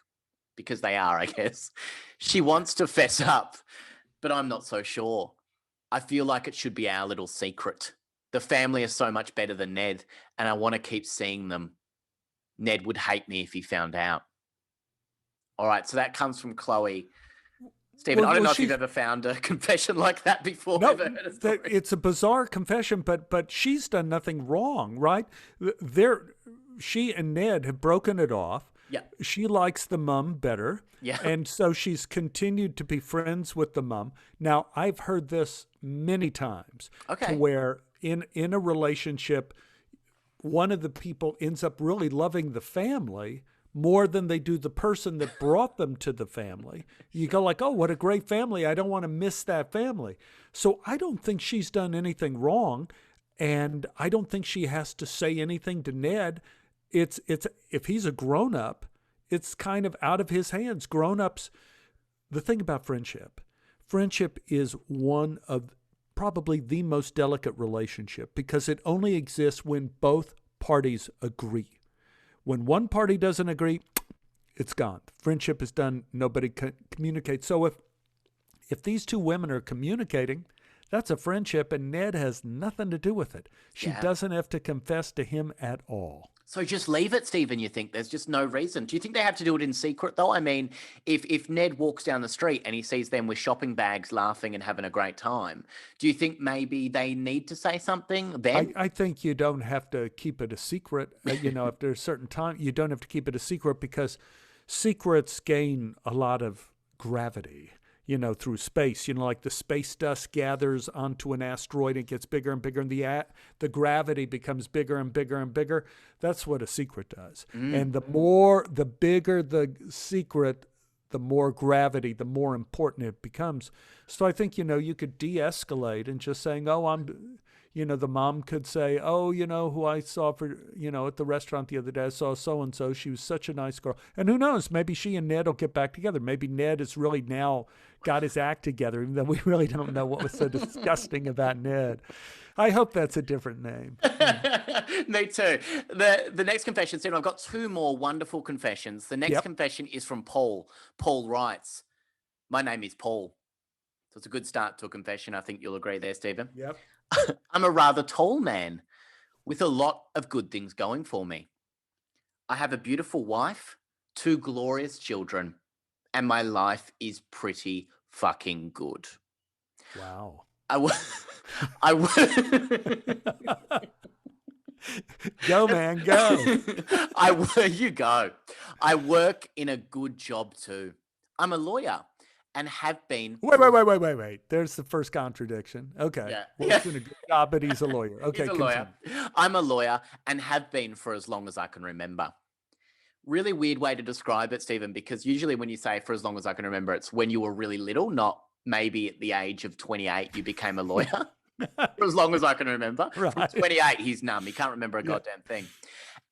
Because they are, I guess. She wants to fess up, but I'm not so sure. I feel like it should be our little secret. The family is so much better than Ned, and I want to keep seeing them. Ned would hate me if he found out. All right, so that comes from Chloe. Stephen, I don't know if you've ever found a confession like that before. No, it's a bizarre confession, but she's done nothing wrong, right? She and Ned have broken it off. Yeah. She likes the mum better. Yeah. And so she's continued to be friends with the mum. Now, I've heard this many times. Okay. To where in a relationship, one of the people ends up really loving the family more than they do the person that brought them to the family. You go like, oh, what a great family. I don't want to miss that family. So I don't think she's done anything wrong. And I don't think she has to say anything to Ned. It's if he's a grown-up, it's kind of out of his hands. Grown-ups, the thing about friendship is one of probably the most delicate relationship because it only exists when both parties agree. When one party doesn't agree, it's gone. Friendship is done. Nobody communicates. So if these two women are communicating, that's a friendship, and Ned has nothing to do with it. She doesn't have to confess to him at all. So just leave it, Stephen, you think? There's just no reason. Do you think they have to do it in secret, though? I mean, if Ned walks down the street and he sees them with shopping bags laughing and having a great time, do you think maybe they need to say something then? I think you don't have to keep it a secret. After a certain time, you don't have to keep it a secret because secrets gain a lot of gravity. Through space, like the space dust gathers onto an asteroid, it gets bigger and bigger, and the gravity becomes bigger and bigger and bigger. That's what a secret does. And the bigger the secret, the more gravity, the more important it becomes. So I think, you could de-escalate and just saying, oh, the mom could say, oh, who I saw at the restaurant the other day, I saw so-and-so. She was such a nice girl. And who knows, maybe she and Ned will get back together. Maybe Ned has really now got his act together, even though we really don't know what was so disgusting about Ned. I hope that's a different name. Me too. The next confession, Stephen, I've got two more wonderful confessions. The next confession is from Paul. Paul writes, my name is Paul. So it's a good start to a confession. I think you'll agree there, Stephen. Yep. I'm a rather tall man with a lot of good things going for me. I have a beautiful wife, 2 glorious children, and my life is pretty fucking good. Wow. Go, man, go. You go. I work in a good job too. I'm a lawyer. And have been. Wait. There's the first contradiction. Okay. Yeah. Works in a good job, but he's a lawyer. Okay. He's a lawyer. I'm a lawyer and have been for as long as I can remember. Really weird way to describe it, Stephen, because usually when you say for as long as I can remember, it's when you were really little, not maybe at the age of 28 you became a lawyer. For as long as I can remember. Right. From 28, he's numb. He can't remember a goddamn thing.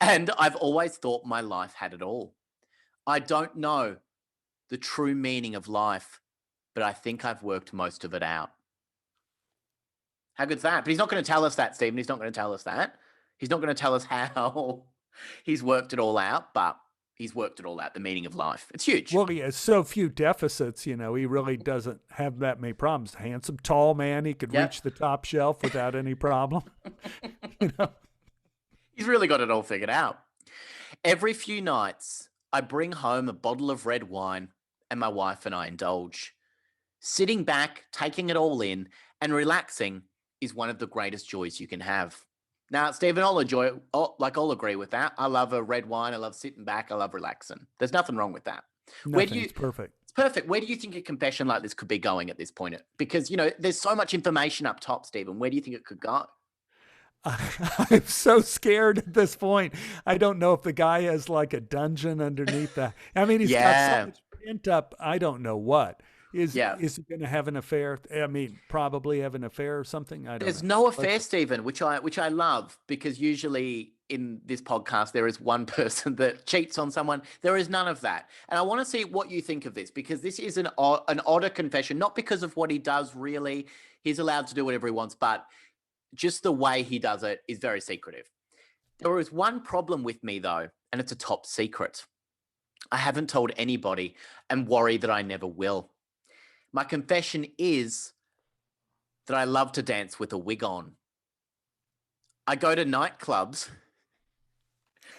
And I've always thought my life had it all. I don't know the true meaning of life, but I think I've worked most of it out. How good's that? But he's not going to tell us that, Stephen. He's not going to tell us that. He's not going to tell us how he's worked it all out, but he's worked it all out, the meaning of life. It's huge. Well, he has so few deficits, he really doesn't have that many problems. Handsome, tall man, he could Yep. reach the top shelf without any problem. He's really got it all figured out. Every few nights, I bring home a bottle of red wine and my wife and I indulge. Sitting back, taking it all in, and relaxing is one of the greatest joys you can have. Now, Stephen, I'll agree with that. I love a red wine. I love sitting back. I love relaxing. There's nothing wrong with that. It's perfect. It's perfect. Where do you think a confession like this could be going at this point? Because, there's so much information up top, Stephen. Where do you think it could go? I'm so scared at this point. I don't know if the guy has like a dungeon underneath that. I mean, he's got so much pent up. I don't know what. Is he going to have an affair? I mean, probably have an affair or something. There's no affair, Stephen, which I love, because usually in this podcast there is one person that cheats on someone. There is none of that, and I want to see what you think of this, because this is an odder confession, not because of what he does. Really, he's allowed to do whatever he wants, but just the way he does it is very secretive. There is one problem with me though, and it's a top secret. I haven't told anybody and worry that I never will. My confession is that I love to dance with a wig on. I go to nightclubs.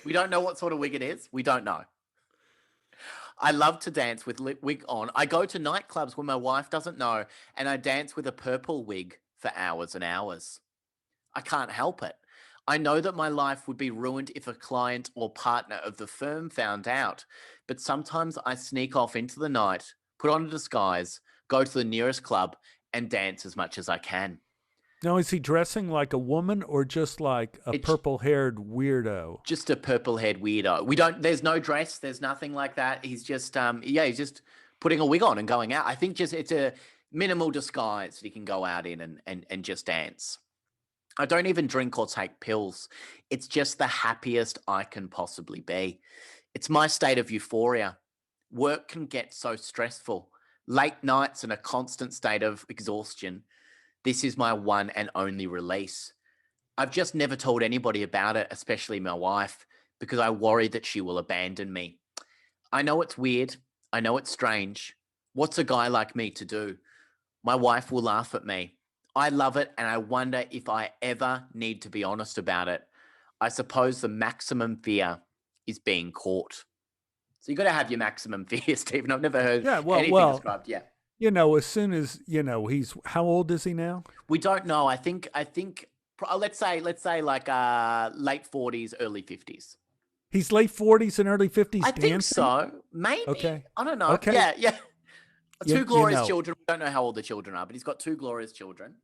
We don't know what sort of wig it is. We don't know. I love to dance with wig on. I go to nightclubs when my wife doesn't know, and I dance with a purple wig for hours and hours. I can't help it. I know that my life would be ruined if a client or partner of the firm found out, but sometimes I sneak off into the night, put on a disguise, go to the nearest club, and dance as much as I can. Now, is he dressing like a woman or just like a purple-haired weirdo? Just a purple-haired weirdo. There's no dress. There's nothing like that. He's just, he's just putting a wig on and going out. I think it's a minimal disguise that he can go out in and just dance. I don't even drink or take pills. It's just the happiest I can possibly be. It's my state of euphoria. Work can get so stressful. Late nights and a constant state of exhaustion. This is my one and only release. I've just never told anybody about it, especially my wife, because I worry that she will abandon me. I know it's weird. I know it's strange. What's a guy like me to do? My wife will laugh at me. I love it, and I wonder if I ever need to be honest about it. I suppose the maximum fear is being caught. So you got to have your maximum fear, Stephen. I've never heard anything described. Yeah. As soon as, he's, how old is he now? We don't know. I think let's say like late 40s, early 50s. He's late 40s and early 50s. I think so. Maybe. Okay. I don't know. Okay. Yeah. Two glorious children. We don't know how old the children are, but he's got two glorious children.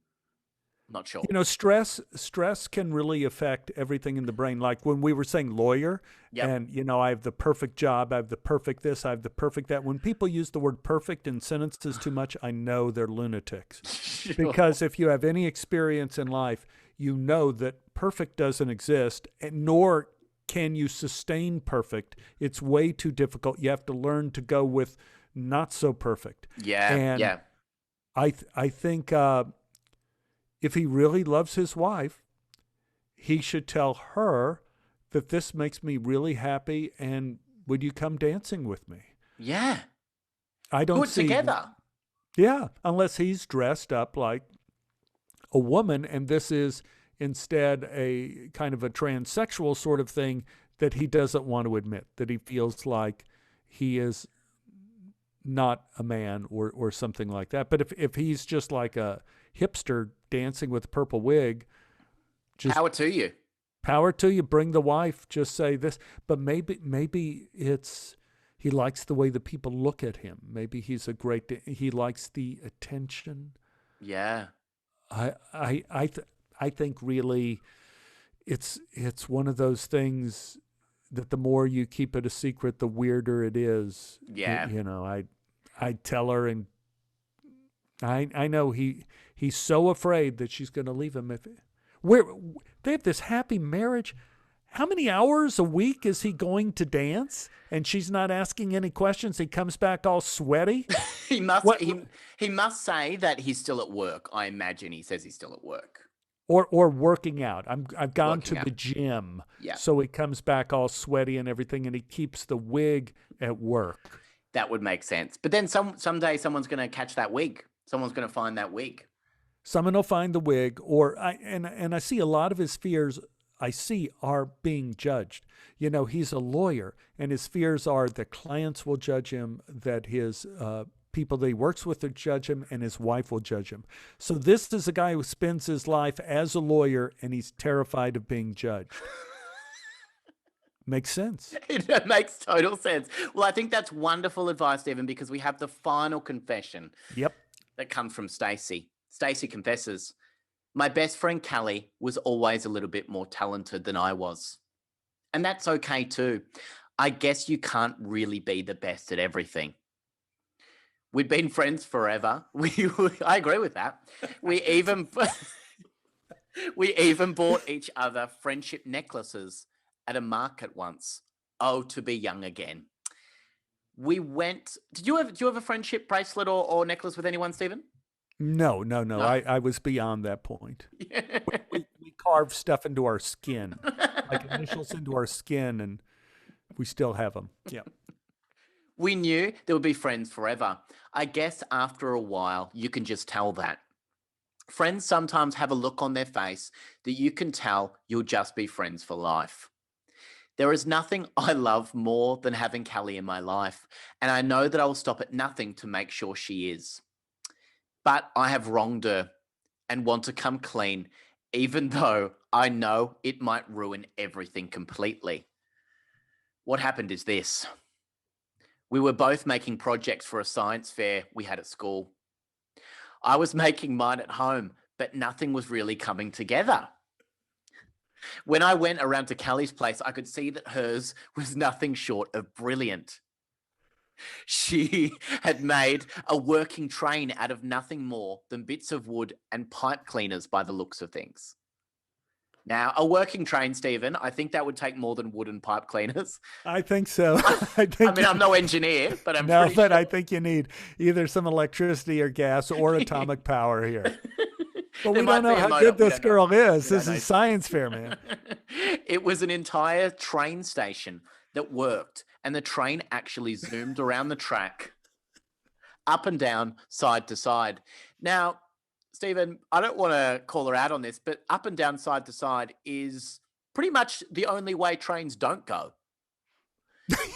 Not sure. Stress can really affect everything in the brain. Like when we were saying lawyer, and I have the perfect job, I have the perfect this, I have the perfect that. When people use the word perfect in sentences too much, I know they're lunatics. Sure. Because if you have any experience in life, you know that perfect doesn't exist, nor can you sustain perfect. It's way too difficult. You have to learn to go with not so perfect. Yeah. And I think if he really loves his wife, he should tell her that this makes me really happy, and would you come dancing with me? Yeah. I don't see together. Yeah, unless he's dressed up like a woman, and this is instead a kind of a transsexual sort of thing that he doesn't want to admit, that he feels like he is not a man or something like that. But if he's just like a hipster dancing with a purple wig, just power to you. Power to you. Bring the wife. Just say this. But maybe it's he likes the way the people look at him. Maybe he likes the attention. Yeah. I think really it's one of those things that the more you keep it a secret, the weirder it is. Yeah. I tell her, and I know he's so afraid that she's going to leave him. They have this happy marriage. how many hours a week is he going to dance? And she's not asking any questions. He comes back all sweaty. He must What he must say that he's still at work. I imagine he says he's still at work. or working out. I've gone to Working out. the gym. Yeah. So he comes back all sweaty and everything, and he keeps the wig at work. That would make sense. But then someday someone's going to catch that wig. Someone's going to find that wig. Someone will find the wig, and I see a lot of his fears I see are being judged. You know, he's a lawyer, and his fears are that clients will judge him, that his people that he works with will judge him, and his wife will judge him. So this is a guy who spends his life as a lawyer, and he's terrified of being judged. Makes sense. It makes total sense. Well, I think that's wonderful advice, Stephen, because we have the final confession Yep. that comes from Stacey. Stacey confesses, my best friend Callie was always a little bit more talented than I was. And that's okay too. I guess you can't really be the best at everything. We'd been friends forever. I agree with that. We even bought each other friendship necklaces at a market once. Oh, to be young again. We went. Do you have a friendship bracelet or necklace with anyone, Stephen? No. No? I was beyond that point. We carved stuff into our skin, like initials into our skin, and we still have them. Yeah. We knew there would be friends forever. I guess after a while, you can just tell that. Friends sometimes have a look on their face that you can tell you'll just be friends for life. There is nothing I love more than having Callie in my life, and I know that I will stop at nothing to make sure she is. But I have wronged her and want to come clean, even though I know it might ruin everything completely. What happened is this. We were both making projects for a science fair we had at school. I was making mine at home, but nothing was really coming together. When I went around to Callie's place, I could see that hers was nothing short of brilliant. She had made a working train out of nothing more than bits of wood and pipe cleaners by the looks of things. Now, a working train, Stephen, I think that would take more than wood and pipe cleaners. I think so. I mean, I'm no engineer, but I'm no, pretty but sure. I think you need either some electricity or gas or atomic power here. But we don't know how good this girl is. This is science fair, man. It was an entire train station that worked, and the train actually zoomed around the track, up and down, side to side. Now, Stephen, I don't want to call her out on this, but up and down, side to side is pretty much the only way trains don't go.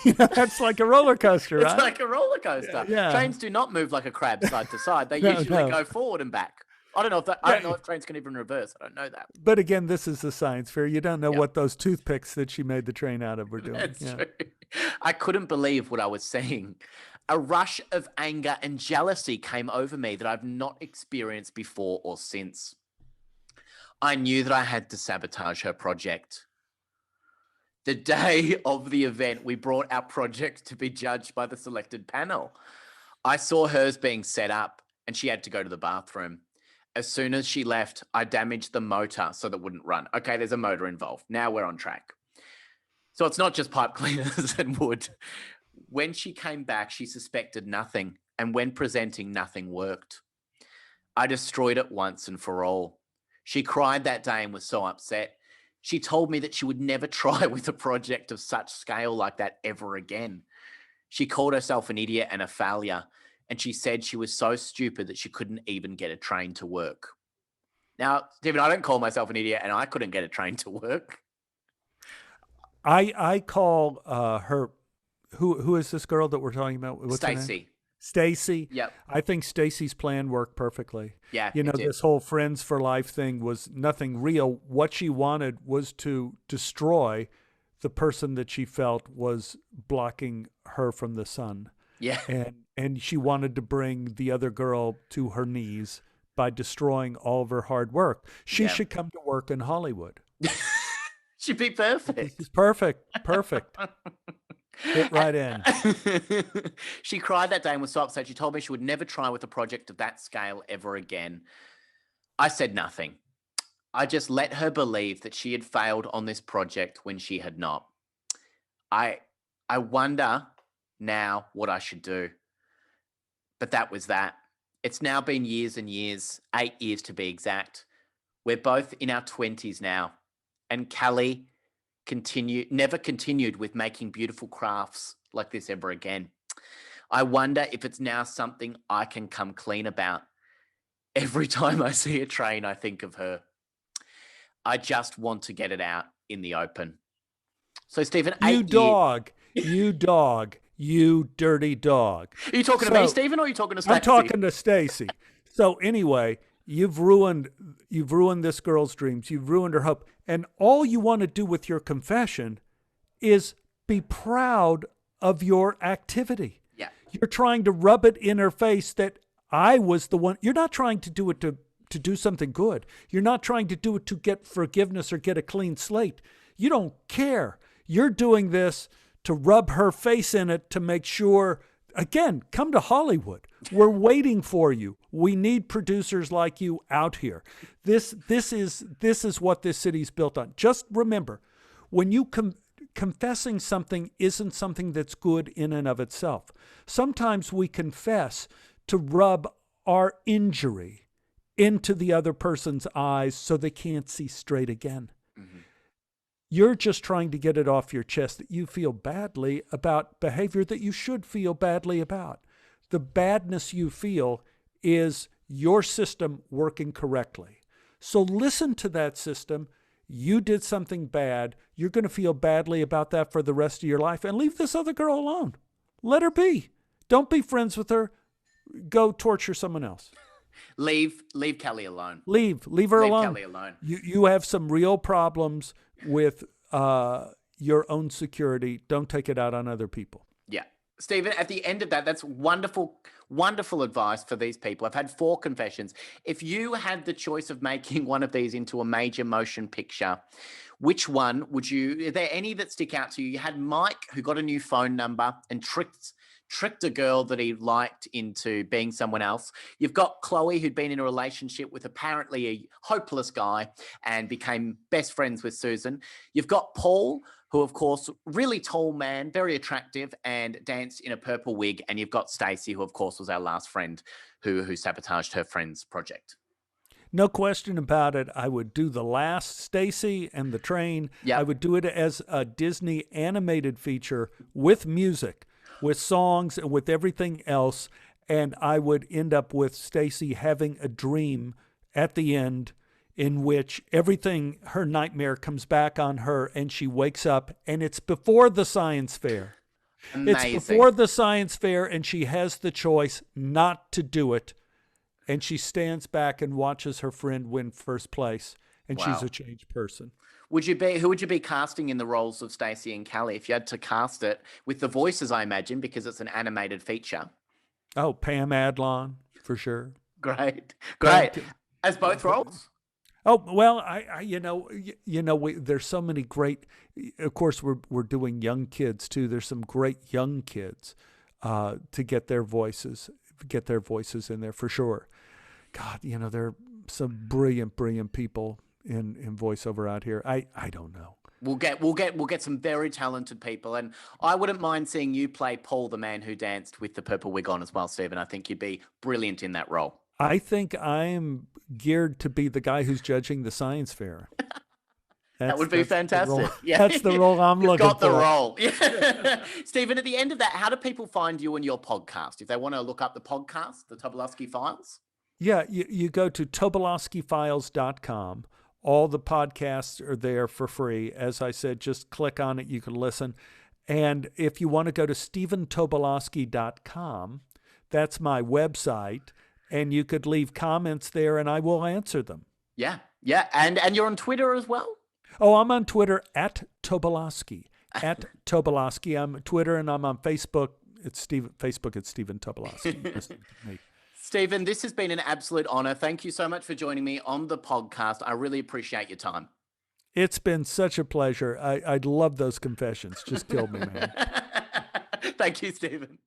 That's like a roller coaster, right? It's like a roller coaster. Yeah. Trains do not move like a crab side to side. They usually go forward and back. I don't know if trains can even reverse. I don't know that. But again, this is the science fair. You don't know what those toothpicks that she made the train out of were doing. That's true. I couldn't believe what I was seeing. A rush of anger and jealousy came over me that I've not experienced before or since. I knew that I had to sabotage her project. The day of the event, we brought our project to be judged by the selected panel. I saw hers being set up, and she had to go to the bathroom. As soon as she left, I damaged the motor so that it wouldn't run. Okay, there's a motor involved. Now we're on track. So it's not just pipe cleaners and wood. When she came back, she suspected nothing, and when presenting, nothing worked. I destroyed it once and for all. She cried that day and was so upset. She told me that she would never try with a project of such scale like that ever again. She called herself an idiot and a failure, and she said she was so stupid that she couldn't even get a train to work. Now, Stephen, I don't call myself an idiot, and I couldn't get a train to work. I call her. Who is this girl that we're talking about? What's her name? Stacey. Stacey. Yep. I think Stacey's plan worked perfectly. Yeah. You know, this whole friends for life thing was nothing real. What she wanted was to destroy the person that she felt was blocking her from the sun. Yeah. And she wanted to bring the other girl to her knees by destroying all of her hard work. She should come to work in Hollywood. She'd be perfect. She's perfect. Perfect. Fit right in. She cried that day and was so upset. She told me she would never try with a project of that scale ever again. I said nothing. I just let her believe that she had failed on this project when she had not. I I wonder now what I should do. But that was that. It's now been years and years, 8 years to be exact. We're both in our 20s now. And Callie never continued with making beautiful crafts like this ever again. I wonder if it's now something I can come clean about. Every time I see a train, I think of her. I just want to get it out in the open. So, Stephen, You 8 years. dog, you dog, you dirty dog. Are you talking to me, Stephen, or are you talking to Stacey? I'm talking to Stacy. So anyway, you've ruined this girl's dreams. You've ruined her hope. And all you want to do with your confession is be proud of your activity. Yeah. You're trying to rub it in her face that I was the one. You're not trying to do it to do something good. You're not trying to do it to get forgiveness or get a clean slate. You don't care. You're doing this to rub her face in it to make sure, again, come to Hollywood. We're waiting for you. We need producers like you out here. This is what this city's built on. Just remember, when you confessing something isn't something that's good in and of itself. Sometimes we confess to rub our injury into the other person's eyes so they can't see straight again. Mm-hmm. You're just trying to get it off your chest that you feel badly about behavior that you should feel badly about. The badness you feel is your system working correctly. So listen to that system. You did something bad. You're going to feel badly about that for the rest of your life, and leave this other girl alone. Let her be. Don't be friends with her. Go torture someone else. Leave Callie alone. Leave her alone. Leave Callie alone. You have some real problems with your own security. Don't take it out on other people. Yeah. Stephen, at the end of that, that's wonderful, wonderful advice for these people. I've had 4 confessions. If you had the choice of making one of these into a major motion picture, which one would you, are there any that stick out to you? You had Mike, who got a new phone number and tricked a girl that he liked into being someone else. You've got Chloe, who'd been in a relationship with apparently a hopeless guy and became best friends with Susan. You've got Paul, who, of course, really tall man, very attractive, and danced in a purple wig. And you've got Stacey, who, of course, was our last friend who sabotaged her friend's project. No question about it. I would do the last, Stacey and the train. Yep. I would do it as a Disney animated feature with music, with songs, and with everything else. And I would end up with Stacey having a dream at the end in which everything, her nightmare comes back on her and she wakes up, and it's before the science fair. Amazing. It's before the science fair, and she has the choice not to do it. And she stands back and watches her friend win first place, and Wow. she's a changed person. Who would you be casting in the roles of Stacey and Callie if you had to cast it with the voices, I imagine, because it's an animated feature? Oh, Pam Adlon, for sure. Great. Pam- As both roles? Oh, well, there's so many great, of course, we're doing young kids too. There's some great young kids to get their voices in there for sure. God, there are some brilliant people in voiceover out here. I don't know. We'll get some very talented people, and I wouldn't mind seeing you play Paul, the man who danced with the purple wig on as well, Stephen. I think you'd be brilliant in that role. I think I'm geared to be the guy who's judging the science fair. That would be fantastic. Yeah. That's the role I'm looking for. Got the role. Yeah. Stephen, at the end of that, how do people find you and your podcast? If they want to look up the podcast, the Tobolowsky Files? Yeah, you go to Tobolowskyfiles.com. All the podcasts are there for free. As I said, just click on it. You can listen. And if you want to go to StephenTobolowsky.com, that's my website, and you could leave comments there, and I will answer them. Yeah. And you're on Twitter as well? Oh, I'm on Twitter at Tobolowsky. At Tobolowsky. I'm on Twitter, and I'm on Facebook. It's Stephen Tobolowsky. Stephen, this has been an absolute honor. Thank you so much for joining me on the podcast. I really appreciate your time. It's been such a pleasure. I love those confessions. Just killed me, man. Thank you, Stephen.